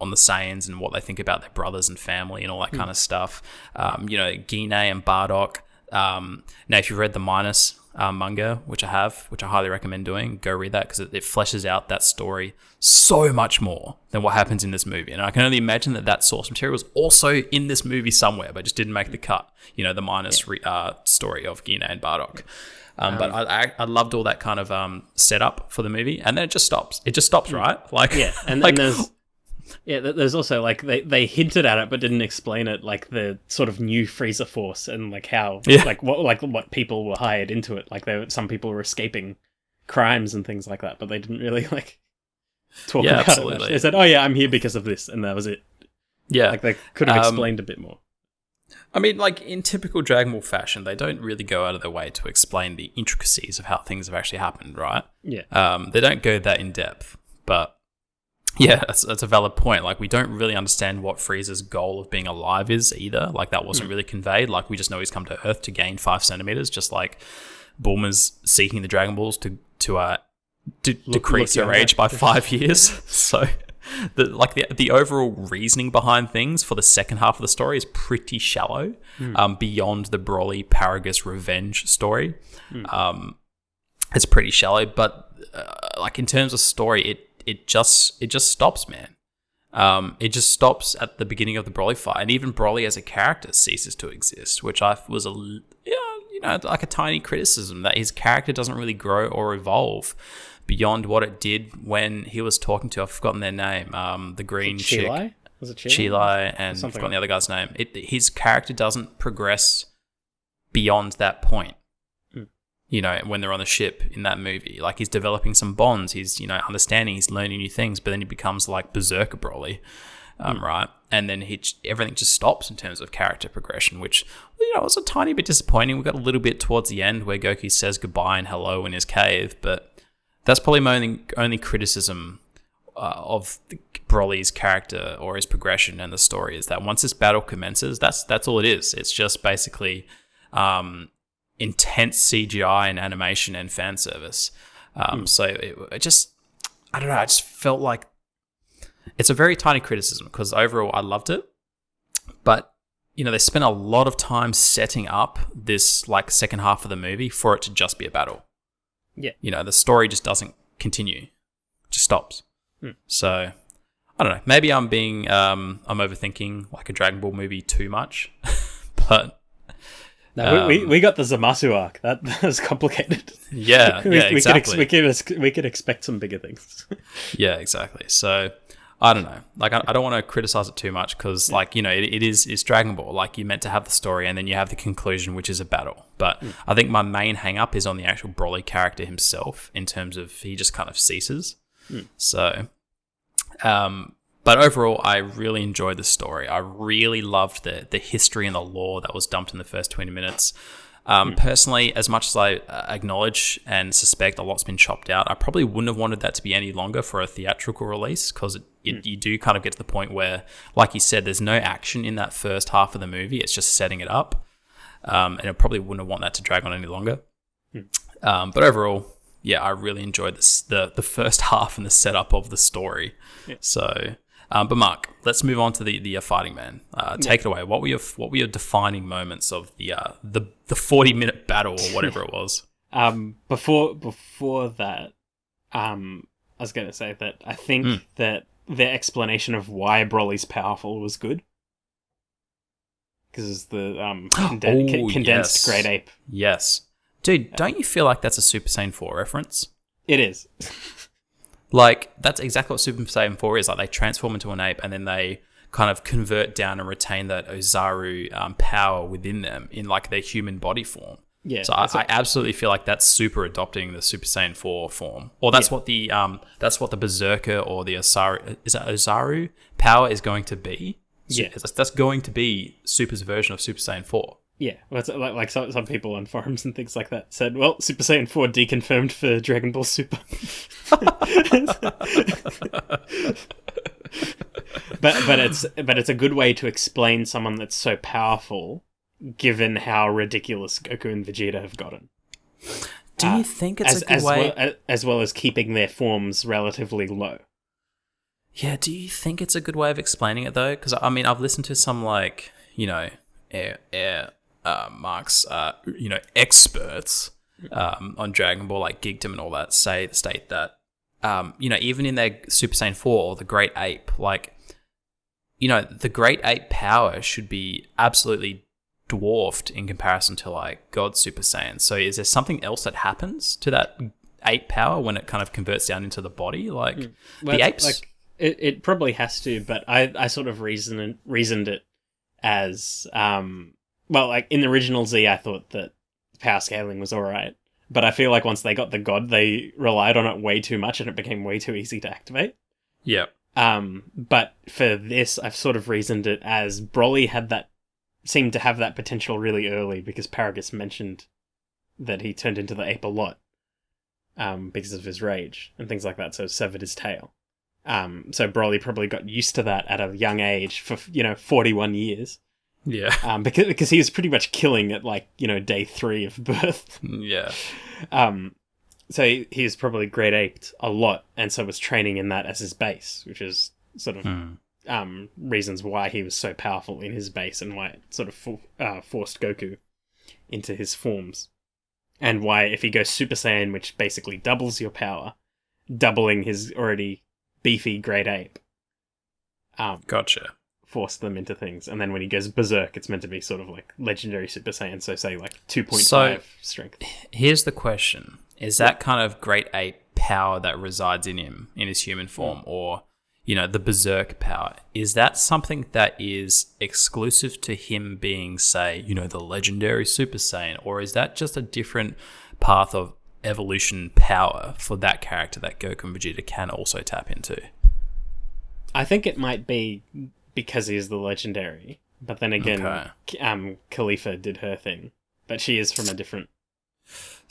on the Saiyans and what they think about their brothers and family and all that kind of stuff. Gine and Bardock. Now, if you've read the Minus manga, which I highly recommend doing, go read that because it fleshes out that story so much more than what happens in this movie. And I can only imagine that source material was also in this movie somewhere, but just didn't make the cut. The Minus story of Gine and Bardock. But I loved all that kind of setup for the movie, and then it just stops. It just stops, right? Like, and like, there's also like they hinted at it but didn't explain it, like the sort of new Frieza Force and like how what people were hired into it. Like some people were escaping crimes and things like that, but they didn't really like talk about it much. They said, "Oh yeah, I'm here because of this," and that was it. Yeah, like they could have explained a bit more. I mean, like, in typical Dragon Ball fashion, they don't really go out of their way to explain the intricacies of how things have actually happened, right? Yeah. They don't go that in depth, but yeah, that's a valid point. Like, we don't really understand what Frieza's goal of being alive is either. Like, that wasn't really conveyed. Like, we just know he's come to Earth to gain 5 centimeters, just like Bulma's seeking the Dragon Balls to decrease her age by 5 years. So... The overall reasoning behind things for the second half of the story is pretty shallow, beyond the Broly Paragus revenge story. It's pretty shallow, but like in terms of story, it just stops, man. It just stops at the beginning of the Broly fight, and even Broly as a character ceases to exist, which I was like a tiny criticism that his character doesn't really grow or evolve beyond what it did when he was talking to, I've forgotten their name, the green chick. Was it Chilai? And I've forgotten the other guy's name. His character doesn't progress beyond that point. When they're on the ship in that movie. Like, he's developing some bonds, he's, understanding, he's learning new things, but then he becomes like Berserker Broly, right? And then everything just stops in terms of character progression, which, was a tiny bit disappointing. We got a little bit towards the end where Goku says goodbye and hello in his cave, but that's probably my only criticism of Broly's character or his progression and the story, is that once this battle commences, that's all it is. It's just basically intense CGI and animation and fan service. So it just, I don't know, I just felt like it's a very tiny criticism because overall I loved it, but they spent a lot of time setting up this like second half of the movie for it to just be a battle. Yeah. The story just doesn't continue. It just stops. So, I don't know. Maybe I'm overthinking like a Dragon Ball movie too much. But... No, we got the Zamasu arc. That was complicated. Yeah, exactly. We could expect some bigger things. Yeah, exactly. So... I don't know. Like, I don't want to criticize it too much because, like, it's Dragon Ball. Like, you're meant to have the story and then you have the conclusion, which is a battle. But I think my main hang-up is on the actual Broly character himself in terms of he just kind of ceases. So, but overall, I really enjoyed the story. I really loved the history and the lore that was dumped in the first 20 minutes. Personally, as much as I acknowledge and suspect a lot's been chopped out, I probably wouldn't have wanted that to be any longer for a theatrical release because you do kind of get to the point where, like you said, there's no action in that first half of the movie. It's just setting it up. And I probably wouldn't want that to drag on any longer. But overall, yeah, I really enjoyed the first half and the setup of the story. Yeah. So... but Mark, let's move on to the fighting man. Take it away. What were your defining moments of the 40-minute battle or whatever it was? Before that, I was going to say that I think that the explanation of why Broly's powerful was good, because the condensed Great Ape. Yes, dude. Don't you feel like that's a Super Saiyan 4 reference? It is. Like, that's exactly what Super Saiyan 4 is. Like, they transform into an ape and then they kind of convert down and retain that Ozaru power within them in, like, their human body form. Yeah. So I absolutely feel like that's super adopting the Super Saiyan 4 form, or that's what the Berserker or the Ozaru power is going to be. So that's going to be Super's version of Super Saiyan 4. Yeah, well, it's like some people on forums and things like that said, well, Super Saiyan 4 deconfirmed for Dragon Ball Super. but it's a good way to explain someone that's so powerful, given how ridiculous Goku and Vegeta have gotten. Do you think it's a good way? As well as keeping their forms relatively low. Yeah, do you think it's a good way of explaining it, though? Because, I mean, I've listened to some, like, Mark's, experts on Dragon Ball, like Geekdom and all that, state that, even in their Super Saiyan 4 or the Great Ape, like, the Great Ape power should be absolutely dwarfed in comparison to, like, God Super Saiyan. So is there something else that happens to that ape power when it kind of converts down into the body? Like, the apes... Like, it probably has to, but I sort of reasoned it as... well, like, in the original Z, I thought that power scaling was alright. But I feel like once they got the God, they relied on it way too much and it became way too easy to activate. Yeah. But for this, I've sort of reasoned it as Broly seemed to have that potential really early because Paragus mentioned that he turned into the ape a lot because of his rage and things like that, so severed his tail. So Broly probably got used to that at a young age for, 41 years. Yeah. Because he was pretty much killing at, like, day 3 of birth. Yeah. So he was probably great aped a lot, and so was training in that as his base, which is sort of reasons why he was so powerful in his base and why it sort of forced Goku into his forms. And why, if he goes Super Saiyan, which basically doubles your power, doubling his already beefy great ape. Gotcha. Force them into things, and then when he goes Berserk, it's meant to be sort of like legendary Super Saiyan, so say like 2.5 strength. Here's the question. Is that kind of great ape power that resides in him, in his human form, or, the Berserk power, is that something that is exclusive to him being, say, the legendary Super Saiyan, or is that just a different path of evolution power for that character that Goku and Vegeta can also tap into? I think it might be because he is the legendary, but then again, Khalifa did her thing, but she is from a different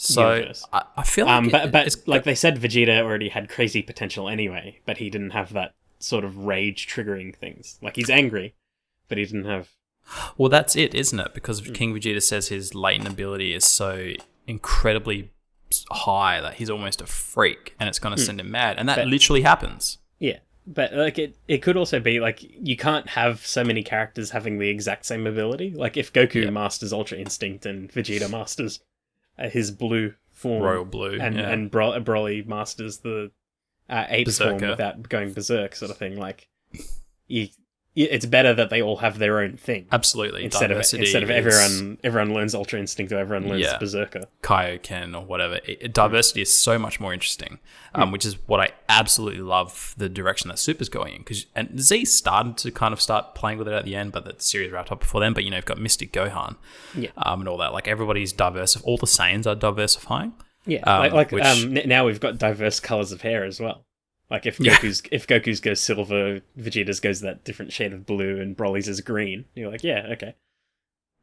universe. I feel like but they said Vegeta already had crazy potential anyway, but he didn't have that sort of rage triggering things. Like, he's angry, but he didn't have... Well, that's it, isn't it? Because King Vegeta says his latent ability is so incredibly high that he's almost a freak, and it's going to send him mad, and that literally happens. Yeah. But, like, it could also be, like, you can't have so many characters having the exact same ability. Like, if Goku masters Ultra Instinct and Vegeta masters his blue form... Royal Blue, and Broly masters the ape form without going Berserk sort of thing, like, it's better that they all have their own thing. Absolutely. Instead of everyone learns Ultra Instinct or everyone learns Berserker. Kaioken or whatever. Diversity is so much more interesting, which is what I absolutely love the direction that Super's going in. And Z started to kind of start playing with it at the end, but the series wrapped up before then. But, you've got Mystic Gohan and all that. Like, everybody's diversifying. All the Saiyans are diversifying. Yeah, now we've got diverse colours of hair as well. Like, if Goku's goes silver, Vegeta's goes that different shade of blue, and Broly's is green. You're like, yeah, okay.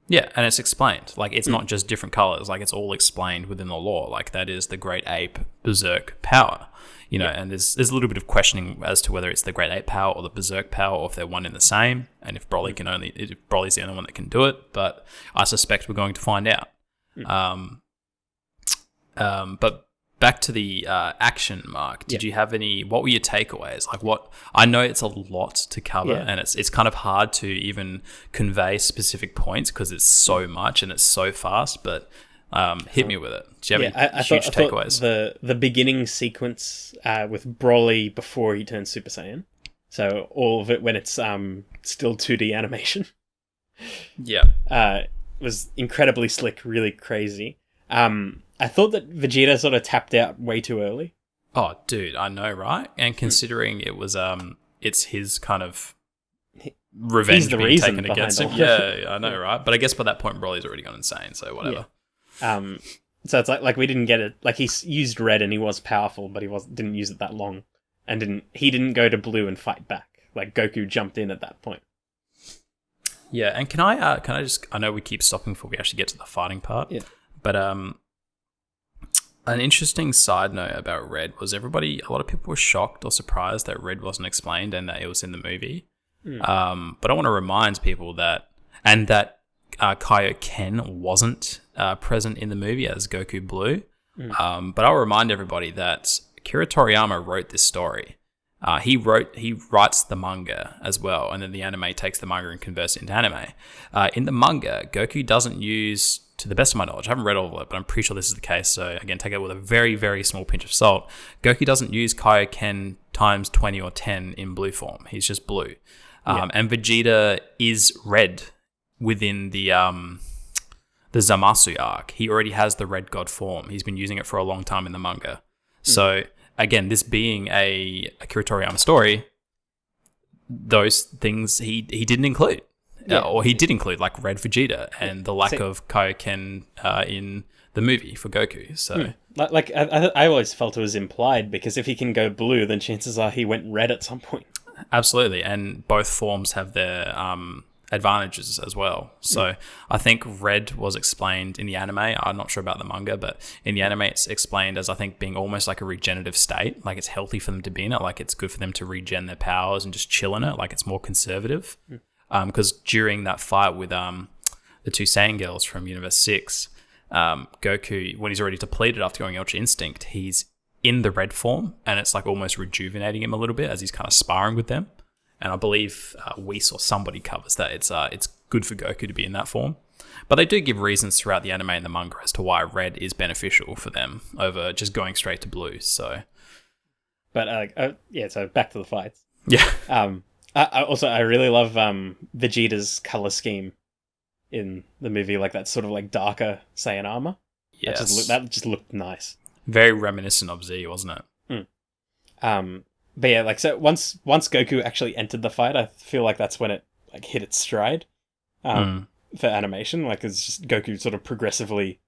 Yeah, and it's explained. Like, it's not just different colors. Like, it's all explained within the lore. Like, that is the Great Ape Berserk power. And there's a little bit of questioning as to whether it's the Great Ape power or the Berserk power, or if they're one and the same, and if Broly's the only one that can do it. But I suspect we're going to find out. But back to the action, Mark. Did you have any? What were your takeaways? Like, what? I know it's a lot to cover, and it's kind of hard to even convey specific points because it's so much and it's so fast. But hit me with it. Do you have any huge takeaways? The beginning sequence with Broly before he turns Super Saiyan. So all of it when it's still 2D animation. Was incredibly slick, really crazy. I thought that Vegeta sort of tapped out way too early. Oh, dude, I know, right? And considering it was, it's his kind of revenge being taken against him. Yeah, I know, right? But I guess by that point, Broly's already gone insane, so whatever. So it's like we didn't get it. Like he used red and he was powerful, but didn't use it that long, and he didn't go to blue and fight back. Like Goku jumped in at that point. Yeah, and can I just, I know we keep stopping before we actually get to the fighting part. Yeah. But an interesting side note about Red was a lot of people were shocked or surprised that Red wasn't explained and that it was in the movie. But I want to remind people that Kaioken wasn't present in the movie as Goku Blue. But I'll remind everybody that Akira Toriyama wrote this story. He writes the manga as well, and then the anime takes the manga and converts it into anime. In the manga, Goku doesn't use, to the best of my knowledge, I haven't read all of it, but I'm pretty sure this is the case, so again, take it with a very, very small pinch of salt. Goku doesn't use Kaioken times 20 or 10 in blue form. He's just blue. And Vegeta is red within the Zamasu arc. He already has the red god form. He's been using it for a long time in the manga. So again, this being a Akira Toriyama story, those things he didn't include. Or he did include, like Red Vegeta and the lack of Kaioken in the movie for Goku. So, I always felt it was implied, because if he can go blue, then chances are he went red at some point. Absolutely, and both forms have their advantages as well. So I think Red was explained in the anime. I'm not sure about the manga, but in the anime it's explained as, I think, being almost like a regenerative state. Like it's healthy for them to be in it. Like it's good for them to regen their powers and just chill in it. Like it's more conservative. Because during that fight with the two Saiyan girls from Universe 6, Goku, when he's already depleted after going Ultra Instinct, he's in the red form, and it's like almost rejuvenating him a little bit as he's kind of sparring with them. And I believe Whis or somebody covers that. It's good for Goku to be in that form. But they do give reasons throughout the anime and the manga as to why red is beneficial for them over just going straight to blue. So, but so back to the fights. Yeah. I really love Vegeta's color scheme in the movie, like that sort of like darker Saiyan armor. Yes. That just looked nice. Very reminiscent of Z, wasn't it? But yeah, like, so once Goku actually entered the fight, I feel like that's when it like hit its stride for animation. Like it's just Goku sort of progressively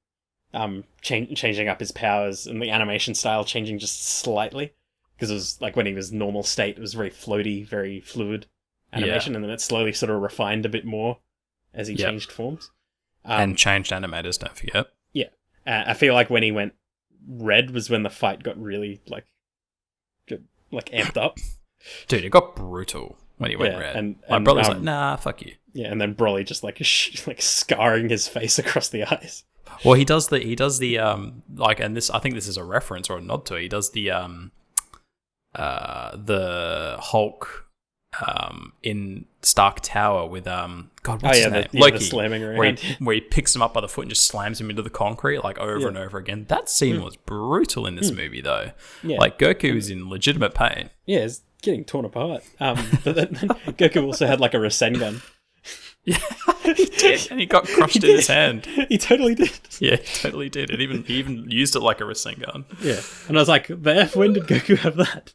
changing up his powers, and the animation style changing just slightly. Because it was like when he was normal state, it was very floaty, very fluid animation, and then it slowly sort of refined a bit more as he changed forms. And changed animators, don't forget. Yeah. I feel like when he went red was when the fight got really like amped up. Dude, it got brutal when he went red. And my brother's like, nah, fuck you. Yeah, and then Broly just like scarring his face across the eyes. Well, he does the like, and this, I think this is a reference or a nod to it. He does the Hulk in Stark Tower with what's his name? Loki, the slamming around. where he picks him up by the foot and just slams him into the concrete like over and over again. That scene was brutal in this movie though. Yeah. Like Goku is in legitimate pain. Yeah, it's getting torn apart. But then Goku also had like a Rasengan. Yeah, he did, and he got crushed in his hand. He totally did. Yeah, he totally did. He even used it like a Rasengan. Yeah, and I was like, when did Goku have that?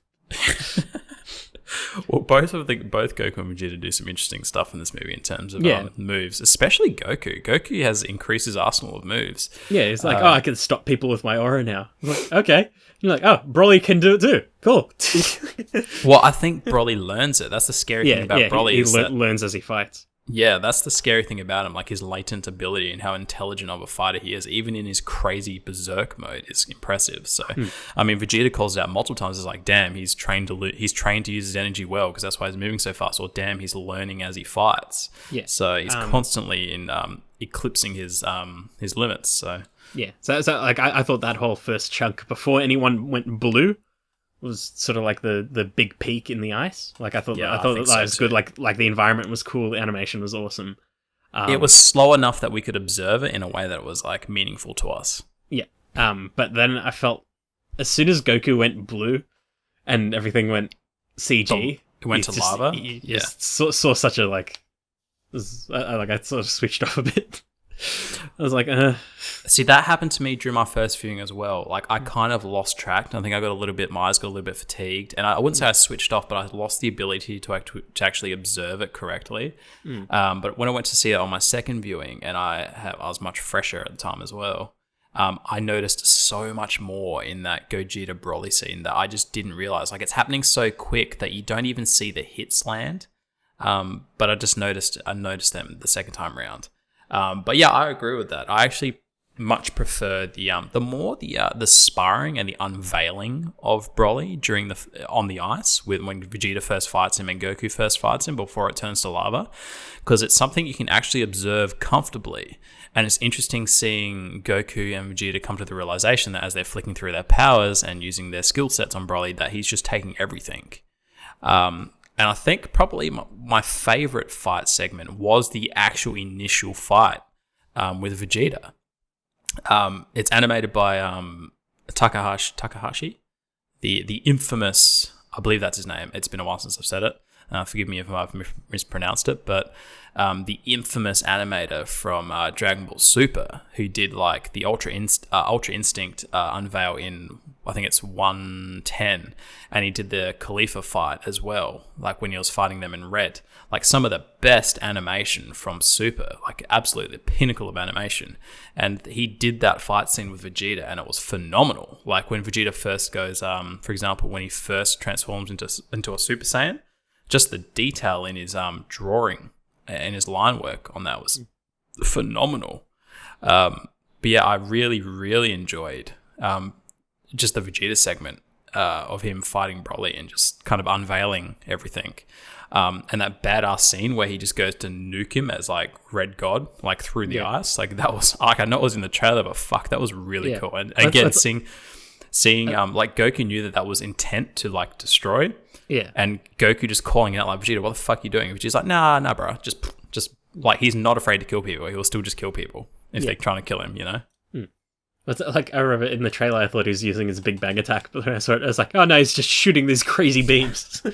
Well, both Goku and Vegeta do some interesting stuff in this movie in terms of moves, especially Goku. Goku has increased his arsenal of moves. Yeah, it's like, I can stop people with my aura now. I'm like, okay. You're like, Broly can do it too. Cool. Well, I think Broly learns it. That's the scary thing about Broly. He learns as he fights. Yeah, that's the scary thing about him, like his latent ability and how intelligent of a fighter he is, even in his crazy berserk mode, is impressive. So, I mean, Vegeta calls it out multiple times. It's like, damn, he's trained to use his energy well because that's why he's moving so fast. Or damn, he's learning as he fights. Yeah. So he's constantly in eclipsing his limits. So yeah. So like I thought that whole first chunk before anyone went blue was sort of like the big peak in the ice. Like I thought that was good. Like the environment was cool, the animation was awesome. It was slow enough that we could observe it in a way that was like meaningful to us. Yeah. But then I felt as soon as Goku went blue and everything went CG, it went to lava. You saw such a like I sort of switched off a bit. I was like, See, that happened to me during my first viewing as well. Like, I kind of lost track. I think I got my eyes got a little bit fatigued. And I wouldn't say I switched off, but I lost the ability to actually observe it correctly. But when I went to see it on my second viewing, and I was much fresher at the time as well, I noticed so much more in that Gogeta Broly scene that I just didn't realize. Like, it's happening so quick that you don't even see the hits land. But I noticed them the second time around. But yeah, I agree with that. I actually much prefer the sparring and the unveiling of Broly during on the ice when Vegeta first fights him and Goku first fights him before it turns to lava, because it's something you can actually observe comfortably, and it's interesting seeing Goku and Vegeta come to the realization that as they're flicking through their powers and using their skill sets on Broly, that he's just taking everything. And I think probably my favorite fight segment was the actual initial fight with Vegeta. It's animated by Takahashi, the infamous, I believe that's his name. It's been a while since I've said it. Forgive me if I've mispronounced it, but the infamous animator from Dragon Ball Super, who did like the Ultra Instinct unveil in, I think it's 110, and he did the Khalifa fight as well, like when he was fighting them in Red. Like some of the best animation from Super, like absolutely the pinnacle of animation. And he did that fight scene with Vegeta, and it was phenomenal. Like when Vegeta first goes, for example, when he first transforms into a Super Saiyan, just the detail in his drawing and his line work on that was phenomenal. But yeah, I really, really enjoyed just the Vegeta segment of him fighting Broly and just kind of unveiling everything. And that badass scene where he just goes to nuke him as like Red God, like through the ice. Like that was, like, I know it was in the trailer, but fuck, that was really cool. And again, seeing like Goku knew that was intent to like destroy. Yeah. And Goku just calling out like, Vegeta, what the fuck are you doing? Vegeta's like, nah, bro. Just like, he's not afraid to kill people. He will still just kill people if they're trying to kill him, you know? But like, I remember in the trailer, I thought he was using his Big Bang attack, but when I saw it, I was like, oh no, he's just shooting these crazy beams. But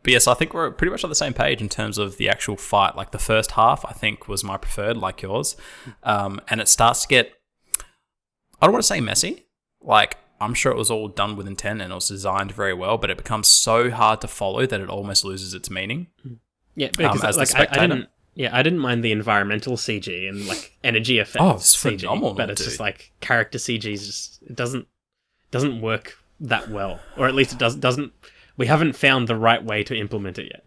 yes, I think we're pretty much on the same page in terms of the actual fight. Like the first half, I think, was my preferred, like yours. And it starts to get, I don't want to say messy. Like, I'm sure it was all done with intent and it was designed very well, but it becomes so hard to follow that it almost loses its meaning. Yeah, because as like, the spectator. I didn't mind the environmental CG and like energy effects. Oh, it's CG, phenomenal, but it's dude. just like character CG it doesn't work that well, or at least it doesn't. We haven't found the right way to implement it yet.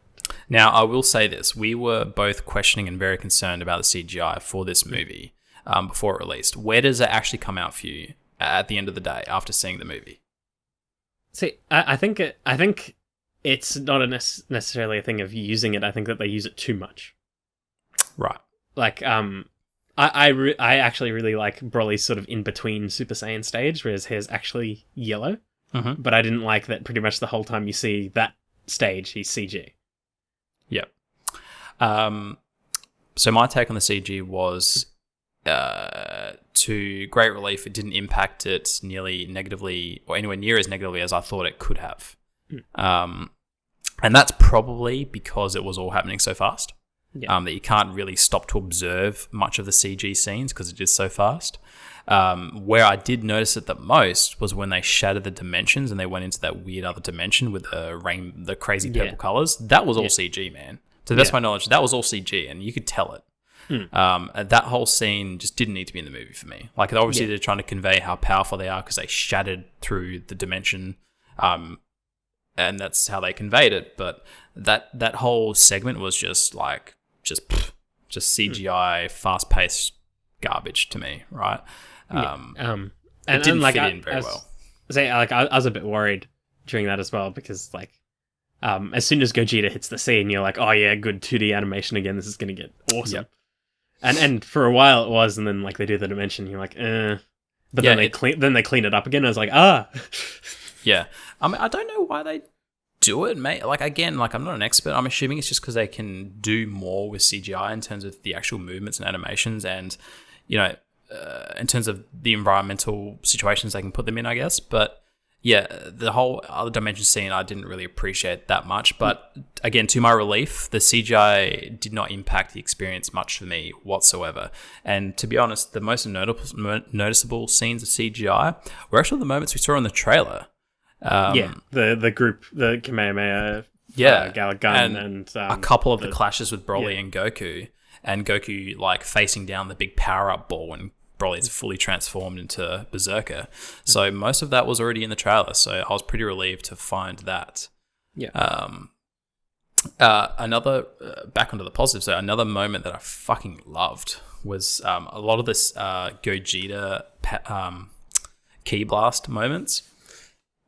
Now, I will say this: we were both questioning and very concerned about the CGI for this movie before it released. Where does it actually come out for you at the end of the day after seeing the movie? See, I think it's not necessarily a thing of using it. I think that they use it too much. Right. Like, I actually really like Broly's sort of in between Super Saiyan stage, where his hair's actually yellow. Mm-hmm. But I didn't like that pretty much the whole time you see that stage, he's CG. Yep. So my take on the CG was, to great relief, it didn't impact it nearly negatively or anywhere near as negatively as I thought it could have. And that's probably because it was all happening so fast. Yeah. That you can't really stop to observe much of the CG scenes because it is so fast. Where I did notice it the most was when they shattered the dimensions and they went into that weird other dimension with the crazy purple colors. That was all CG, man. To the best of my knowledge, that was all CG, and you could tell it. That whole scene just didn't need to be in the movie for me. Like, obviously, they're trying to convey how powerful they are because they shattered through the dimension, and that's how they conveyed it. But that whole segment was just CGI, fast-paced garbage to me, right? And it didn't like, fit in very well. I was a bit worried during that as well, because like, as soon as Gogeta hits the scene, you're like, oh yeah, good 2D animation again. This is going to get awesome. Yep. And for a while it was, and then like they do the dimension, you're like, but then they clean it up again. I was like, yeah. I mean, I don't know why they do it, mate. Like, again, like, I'm not an expert. I'm assuming it's just because they can do more with CGI in terms of the actual movements and animations, and you know, in terms of the environmental situations they can put them in, I guess. But yeah, the whole other dimension scene I didn't really appreciate that much. But again, to my relief, the CGI did not impact the experience much for me whatsoever. And to be honest, the most noticeable scenes of CGI were actually the moments we saw in the trailer. The group, the Kamehameha, Galagun, and a couple of the clashes with Broly and Goku. and Goku like facing down the big power-up ball when Broly's fully transformed into Berserker. So most of that was already in the trailer, so I was pretty relieved to find that. Yeah. Another back onto the positive, so another moment that I fucking loved was a lot of this Gogeta Ki Blast moments.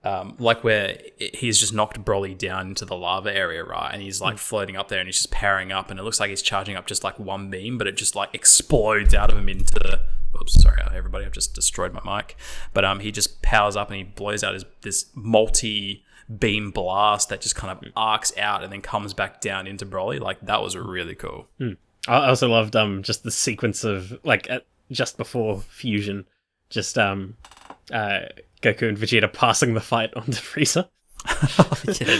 Like where he's just knocked Broly down into the lava area, right? And he's like floating up there and he's just powering up and it looks like he's charging up just like one beam, but it just like explodes out of him into... Oops, sorry, everybody, I've just destroyed my mic. But he just powers up and he blows out this multi-beam blast that just kind of arcs out and then comes back down into Broly. Like, that was really cool. I also loved just the sequence of, like, just before fusion, just... Goku and Vegeta passing the fight onto Frieza. Yeah,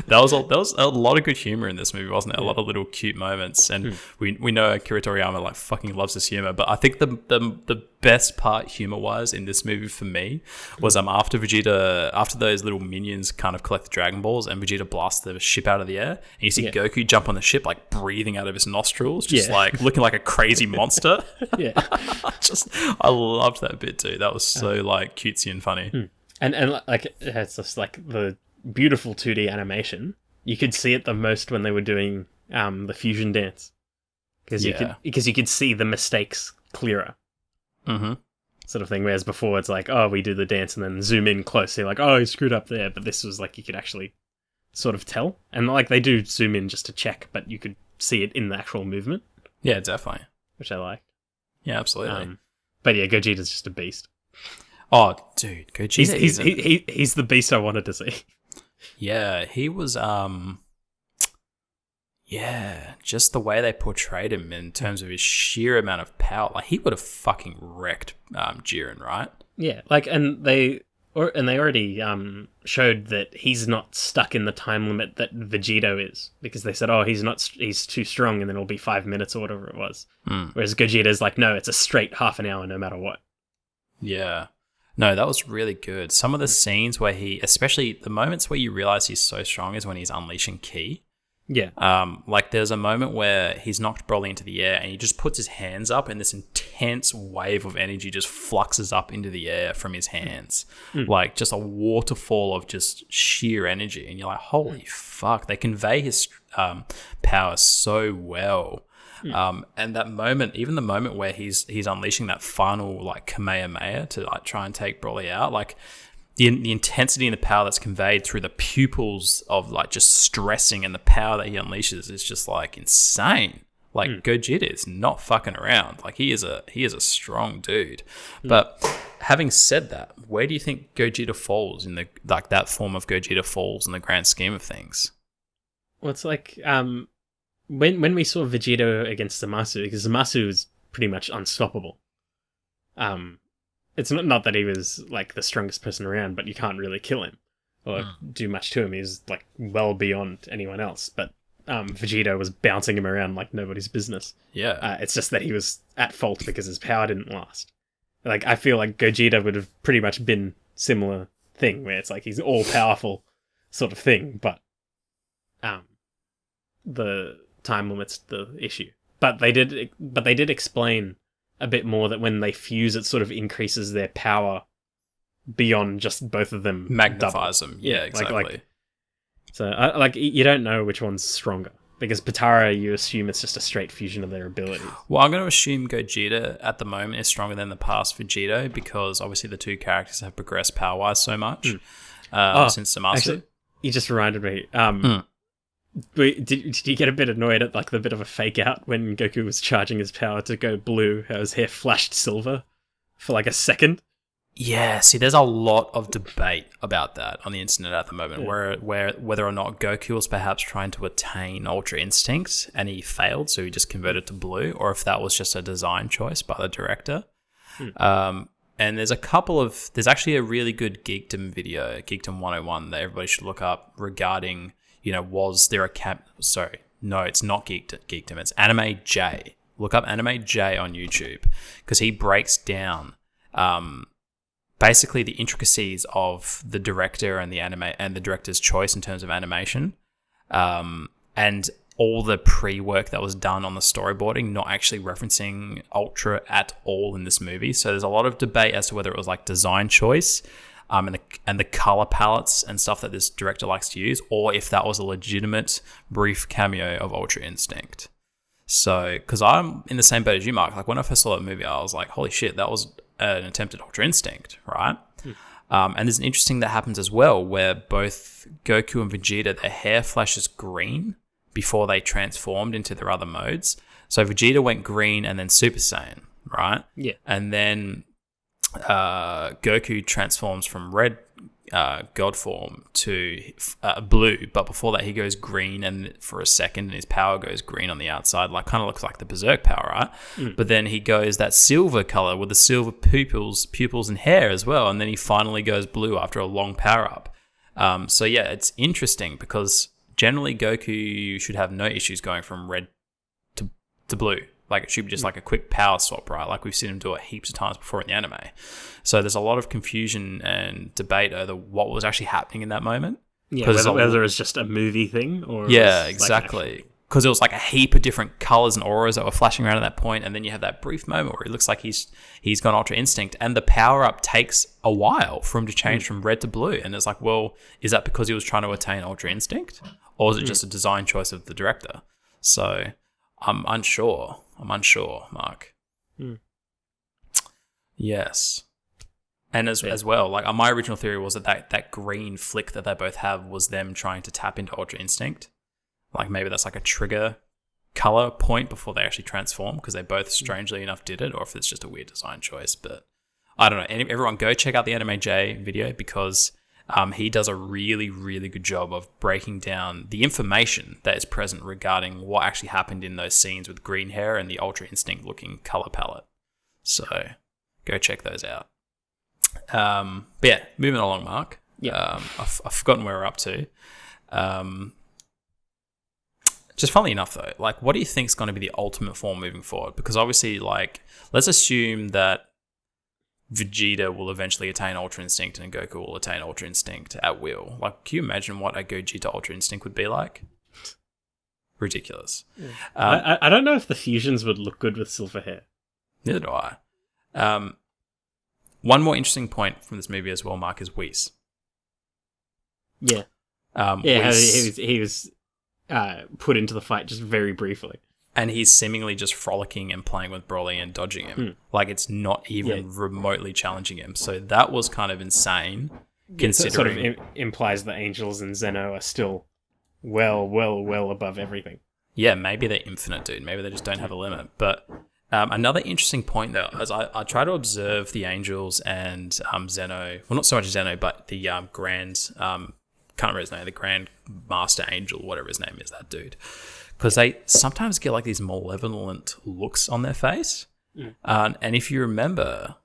that was a lot of good humor in this movie, wasn't it? A lot of little cute moments, and we know Akira Toriyama like fucking loves his humor. But I think the best part humor wise in this movie for me was after those little minions kind of collect the Dragon Balls and Vegeta blasts the ship out of the air, and you see Goku jump on the ship like breathing out of his nostrils, just like looking like a crazy monster. I loved that bit too. That was so like cutesy and funny. And like it's just like the beautiful 2D animation. You could see it the most when they were doing the fusion dance, because you could see the mistakes clearer, sort of thing. Whereas before it's like, oh, we do the dance and then zoom in closely, like, oh, you screwed up there. But this was like you could actually sort of tell, and like they do zoom in just to check, but you could see it in the actual movement. Yeah, definitely, which I liked. Yeah, absolutely. But yeah, Gogeta's just a beast. Oh, dude, Gogeta. He's the beast I wanted to see. Yeah, he was. Just the way they portrayed him in terms of his sheer amount of power, like he would have fucking wrecked Jiren, right? Yeah, like, and they already showed that he's not stuck in the time limit that Vegito is, because they said, oh, he's too strong, and then it'll be 5 minutes or whatever it was. Whereas Gogeta's like, no, it's a straight half an hour, no matter what. Yeah. No, that was really good. Some of the scenes where especially the moments where you realize he's so strong is when he's unleashing Ki. Yeah. Like there's a moment where he's knocked Broly into the air and he just puts his hands up and this intense wave of energy just fluxes up into the air from his hands. Like just a waterfall of just sheer energy. And you're like, holy fuck, they convey his power so well. And that moment, even the moment where he's unleashing that final like Kamehameha to like try and take Broly out, like the intensity and the power that's conveyed through the pupils of like just stressing and the power that he unleashes is just like insane. Like Gogeta is not fucking around. Like he is a strong dude. But having said that, where do you think Gogeta falls in that form of Gogeta falls in the grand scheme of things? Well, it's like when we saw Vegeta against Zamasu, because Zamasu is pretty much unstoppable. It's not that he was like the strongest person around, but you can't really kill him or do much to him. He's like well beyond anyone else. But Vegeta was bouncing him around like nobody's business. Yeah. It's just that he was at fault because his power didn't last. Like I feel like Gogeta would have pretty much been similar thing, where it's like he's all powerful sort of thing, but the time limit's the issue. But they did explain a bit more that when they fuse, it sort of increases their power beyond just both of them. Magnifies them. Yeah, exactly. So, like, you don't know which one's stronger. Because Potara, you assume it's just a straight fusion of their abilities. Well, I'm going to assume Gogeta at the moment is stronger than the past Vegito, because obviously the two characters have progressed power-wise so much since Zamasu. Actually, you just reminded me. Did you get a bit annoyed at like the bit of a fake out when Goku was charging his power to go blue, how his hair flashed silver for like a second? Yeah, see, there's a lot of debate about that on the internet at the moment, where whether or not Goku was perhaps trying to attain Ultra Instinct and he failed, so he just converted to blue, or if that was just a design choice by the director. And there's actually a really good Geekdom video, Geekdom 101, that everybody should look up regarding, was there a no, it's not Geekdom, it's Anime J. Look up Anime J on YouTube, because he breaks down basically the intricacies of the director and the director's choice in terms of animation. And all the pre-work that was done on the storyboarding not actually referencing Ultra at all in this movie. So there's a lot of debate as to whether it was like design choice and the color palettes and stuff that this director likes to use, or if that was a legitimate brief cameo of Ultra Instinct. So, because I'm in the same boat as you, Mark. Like, when I first saw that movie, I was like, holy shit, that was an attempt at Ultra Instinct, right? And there's an interesting that happens as well, where both Goku and Vegeta, their hair flashes green before they transformed into their other modes. So Vegeta went green and then Super Saiyan, right? Yeah. And then Goku transforms from red god form to blue, but before that he goes green, and for a second his power goes green on the outside, like kind of looks like the Berserk power, right? But then he goes that silver color with the silver pupils and hair as well, and then he finally goes blue after a long power up. So yeah, it's interesting because generally Goku should have no issues going from red to blue. Like, it should be just like a quick power swap, right? Like, we've seen him do it heaps of times before in the anime. So there's a lot of confusion and debate over what was actually happening in that moment. Yeah, whether it's just a movie thing or... Yeah, exactly. Because it was like a heap of different colors and auras that were flashing around at that point, and then you have that brief moment where it looks like he's gone Ultra Instinct, and the power-up takes a while for him to change from red to blue. And it's like, well, is that because he was trying to attain Ultra Instinct? Or is it just a design choice of the director? So... I'm unsure, Mark. Yes. And as well, like, my original theory was that green flick that they both have was them trying to tap into Ultra Instinct. Like, maybe that's like a trigger color point before they actually transform, because they both, strangely enough, did it, or if it's just a weird design choice. But I don't know. Everyone go check out the Anime J video, because... he does a really, really good job of breaking down the information that is present regarding what actually happened in those scenes with green hair and the Ultra Instinct looking color palette. So go check those out. But yeah, moving along, Mark. Yeah. I've forgotten where we're up to. Just funnily enough, though, like, what do you think is going to be the ultimate form moving forward? Because obviously, like, let's assume that Vegeta will eventually attain Ultra Instinct and Goku will attain Ultra Instinct at will. Like, can you imagine what a Gogeta Ultra Instinct would be like? Ridiculous. Yeah. I don't know if the fusions would look good with silver hair. Neither do I. One more interesting point from this movie as well, Mark, is Whis. Yeah. Whis, he was put into the fight just very briefly. And he's seemingly just frolicking and playing with Broly and dodging him. Like, it's not even remotely challenging him. So that was kind of insane, considering... It sort of implies that Angels and Zeno are still well above everything. Yeah, maybe they're infinite, dude. Maybe they just don't have a limit. But another interesting point, though, as I try to observe the Angels and Zeno... Well, not so much Zeno, but the Grand... can't remember his name. The Grand Master Angel, whatever his name is, that dude. Because they sometimes get like these malevolent looks on their face. And if you remember,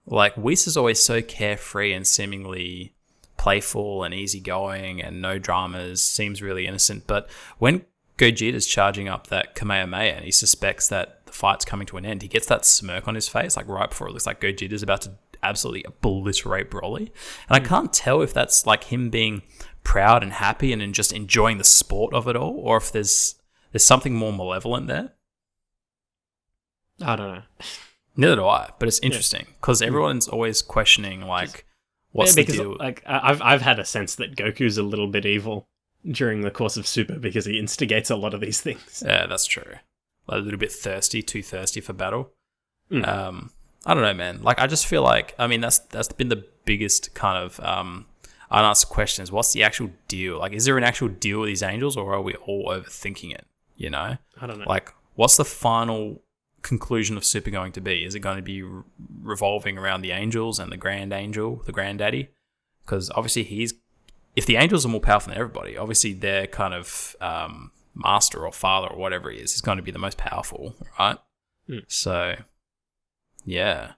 like, Whis is always so carefree and seemingly playful and easygoing and no dramas, seems really innocent. But when Gogeta's charging up that Kamehameha and he suspects that the fight's coming to an end, he gets that smirk on his face, like right before it looks like Gogeta's about to absolutely obliterate Broly. And I can't tell if that's like him being proud and happy and just enjoying the sport of it all, or if there's something more malevolent there. I don't know. Neither do I, but it's interesting because everyone's always questioning, like, what's the deal? Like, I've had a sense that Goku's a little bit evil during the course of Super because he instigates a lot of these things. Yeah, that's true. Like, a little bit too thirsty for battle. I don't know, man. Like, I just feel like, I mean, that's been the biggest kind of unasked question is, what's the actual deal? Like, is there an actual deal with these Angels, or are we all overthinking it? You know? I don't know. Like, what's the final conclusion of Super going to be? Is it going to be revolving around the Angels and the Grand Angel, the Granddaddy? Because obviously if the Angels are more powerful than everybody, obviously their kind of master or father or whatever he is going to be the most powerful, right? So, yeah.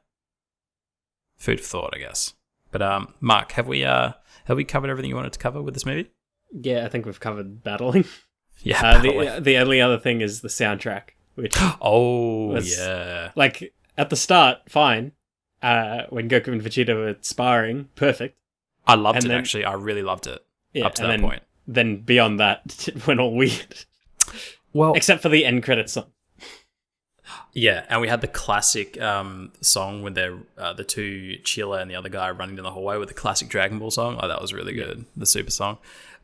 Food for thought, I guess. But Mark, have we covered everything you wanted to cover with this movie? Yeah, I think we've covered battling. Yeah, the only other thing is the soundtrack, which yeah, like at the start, fine. When Goku and Vegeta were sparring, perfect. I loved it, actually. I really loved it up to that point. Then beyond that, it went all weird. Well, Except for the end credits song. yeah, and we had the classic song when they're the two Chiller and the other guy running down the hallway with the classic Dragon Ball song. Oh, that was really good, the super song.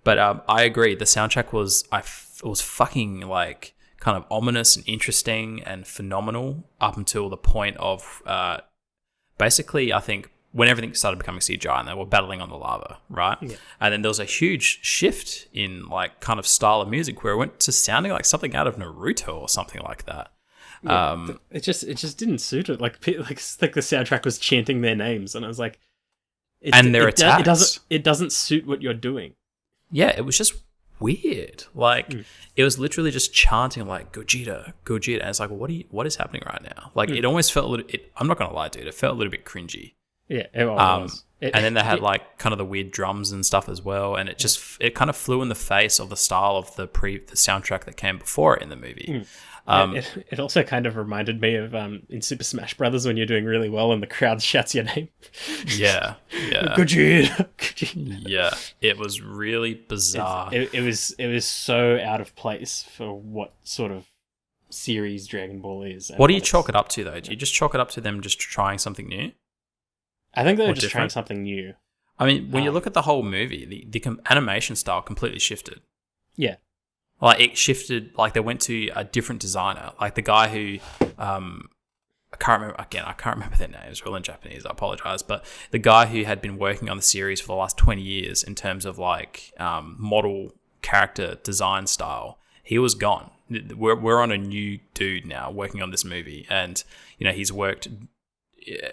But I agree, the soundtrack was fucking like kind of ominous and interesting and phenomenal up until the point of basically, I think, when everything started becoming CGI and they were battling on the lava, right? Yeah. And then there was a huge shift in like kind of style of music where it went to sounding like something out of Naruto or something like that. Yeah, it just didn't suit it. Like the soundtrack was chanting their names, and I was like, their attacks. It doesn't suit what you're doing. Yeah, it was just weird. Like it was literally just chanting like Gogeta, Gogeta, and it's like, what is happening right now? Like it almost felt a little. I'm not gonna lie, dude. It felt a little bit cringy. Yeah, it was. And then they had like kind of the weird drums and stuff as well, and it kind of flew in the face of the style of the soundtrack that came before it in the movie. It also kind of reminded me of in Super Smash Brothers when you're doing really well and the crowd shouts your name. Yeah. Gogeta. Yeah, it was really bizarre. It was so out of place for what sort of series Dragon Ball is. What do you chalk it up to though? Do you just chalk it up to them just trying something new? I think they were just trying something new. I mean, when you look at the whole movie, the animation style completely shifted. Yeah. Like, it shifted, like, they went to a different designer. Like, the guy who, I can't remember their names, they're all in Japanese, I apologize, but the guy who had been working on the series for the last 20 years in terms of, like, model character design style, he was gone. We're on a new dude now working on this movie, and, you know, he's worked...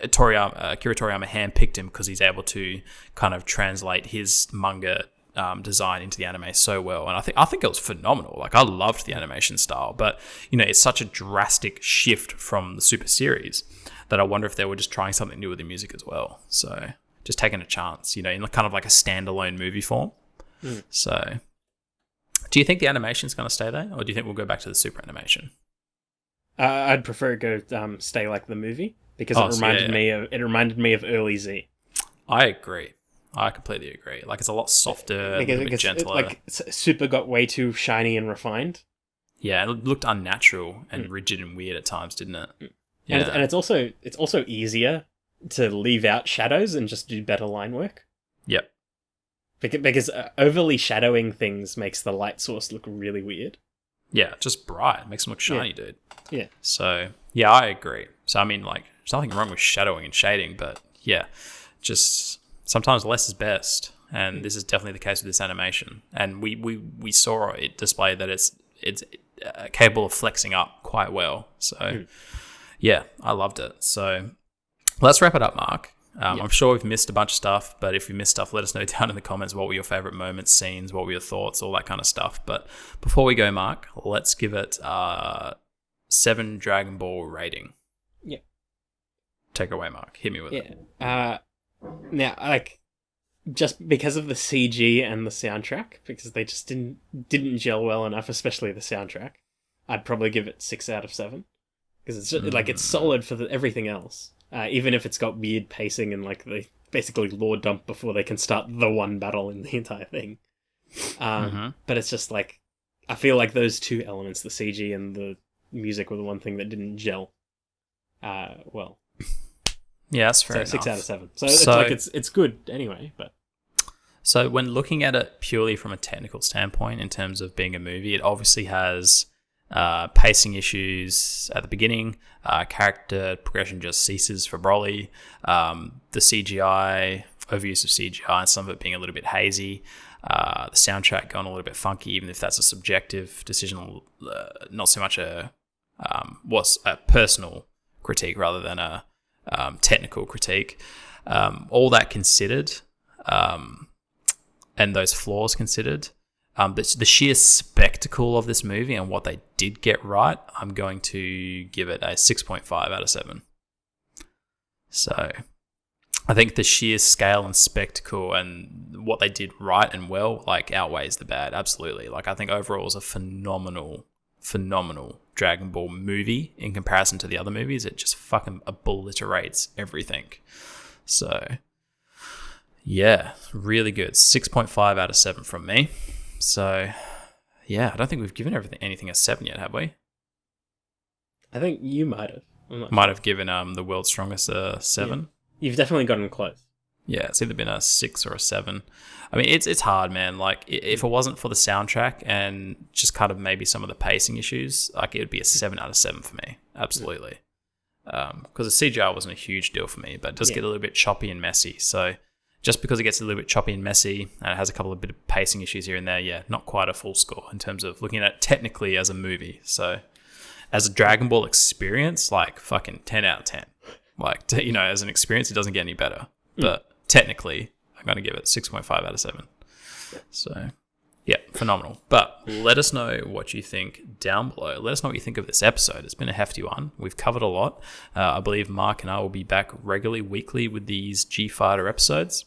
Akira Toriyama handpicked him because he's able to kind of translate his manga design into the anime so well, and I think it was phenomenal. Like, I loved the animation style, but you know, it's such a drastic shift from the Super series that I wonder if they were just trying something new with the music as well. So just taking a chance, you know, in kind of like a standalone movie form. So, do you think the animation is going to stay there, or do you think we'll go back to the Super animation? I'd prefer it go stay like the movie. Because it reminded me of early Z. I agree. I completely agree. Like, it's a lot softer, a little bit gentler. Super got way too shiny and refined. Yeah, it looked unnatural and rigid and weird at times, didn't it? Yeah. And it's also easier to leave out shadows and just do better line work. Yep. Because overly shadowing things makes the light source look really weird. Yeah, just bright. It makes them look shiny, dude. Yeah. So, yeah, I agree. So, I mean, like, there's nothing wrong with shadowing and shading, but yeah, just sometimes less is best. And this is definitely the case with this animation. And we saw it displayed that it's capable of flexing up quite well. So, yeah, I loved it. So, let's wrap it up, Mark. I'm sure we've missed a bunch of stuff, but if we missed stuff, let us know down in the comments what were your favorite moments, scenes, what were your thoughts, all that kind of stuff. But before we go, Mark, let's give it 7 Dragon Ball rating. Yeah. Take it away, Mark. Hit me with it. Now, like, just because of the CG and the soundtrack, because they just didn't gel well enough, especially the soundtrack, I'd probably give it 6 out of 7. Because it's just, like, it's solid for everything else. Even if it's got weird pacing and like they basically lore dump before they can start the one battle in the entire thing. But it's just like, I feel like those two elements, the CG and the music, were the one thing that didn't gel well. Yeah, that's fair enough. 6 out of 7. So it's good anyway, but... So when looking at it purely from a technical standpoint in terms of being a movie, it obviously has... pacing issues at the beginning, character progression just ceases for Broly, the CGI, overuse of CGI, and some of it being a little bit hazy, the soundtrack going a little bit funky, even if that's a subjective decision, not so much a personal critique rather than a technical critique. All that considered, and those flaws considered, the sheer spectacle of this movie and what they did get right, I'm going to give it a 6.5 out of 7. So I think the sheer scale and spectacle and what they did right and well, like, outweighs the bad. Absolutely. Like, I think overall it's a phenomenal Dragon Ball movie in comparison to the other movies. It just fucking obliterates everything. So yeah, really good. 6.5 out of 7 from me. So, Yeah, I don't think we've given anything a 7 yet, have we? I think you might have. Might have given the World's Strongest a 7. Yeah. You've definitely gotten close. Yeah, it's either been a 6 or a 7. I mean, it's hard, man. Like, if it wasn't for the soundtrack and just kind of maybe some of the pacing issues, like, it would be a 7 out of 7 for me. Absolutely. Because the CGI wasn't a huge deal for me, but it does get a little bit choppy and messy. So just because it gets a little bit choppy and messy and it has a couple of bit of pacing issues here and there, yeah, not quite a full score in terms of looking at it technically as a movie. So as a Dragon Ball experience, like, fucking 10 out of 10. Like, as an experience, it doesn't get any better. But technically, I'm going to give it 6.5 out of 7. So, yeah, phenomenal. But let us know what you think down below. Let us know what you think of this episode. It's been a hefty one. We've covered a lot. I believe Mark and I will be back regularly, weekly with these G-Fighter episodes.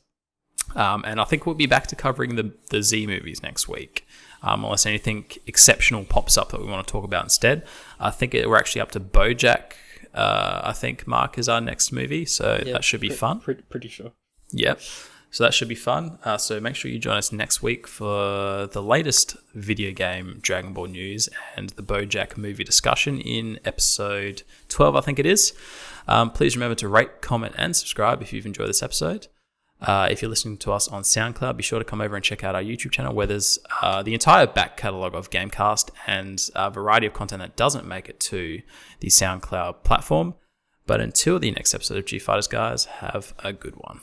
And I think we'll be back to covering the Z movies next week. Unless anything exceptional pops up that we want to talk about instead. I think we're actually up to BoJack. I think Mark is our next movie, so that should be fun. Pretty sure. Yep. So that should be fun. So make sure you join us next week for the latest video game Dragon Ball news and the BoJack movie discussion in episode 12, I think it is. Please remember to rate, comment, and subscribe if you've enjoyed this episode. If you're listening to us on SoundCloud, be sure to come over and check out our YouTube channel where there's the entire back catalogue of GameCast and a variety of content that doesn't make it to the SoundCloud platform. But until the next episode of G-Fighterz, guys, have a good one.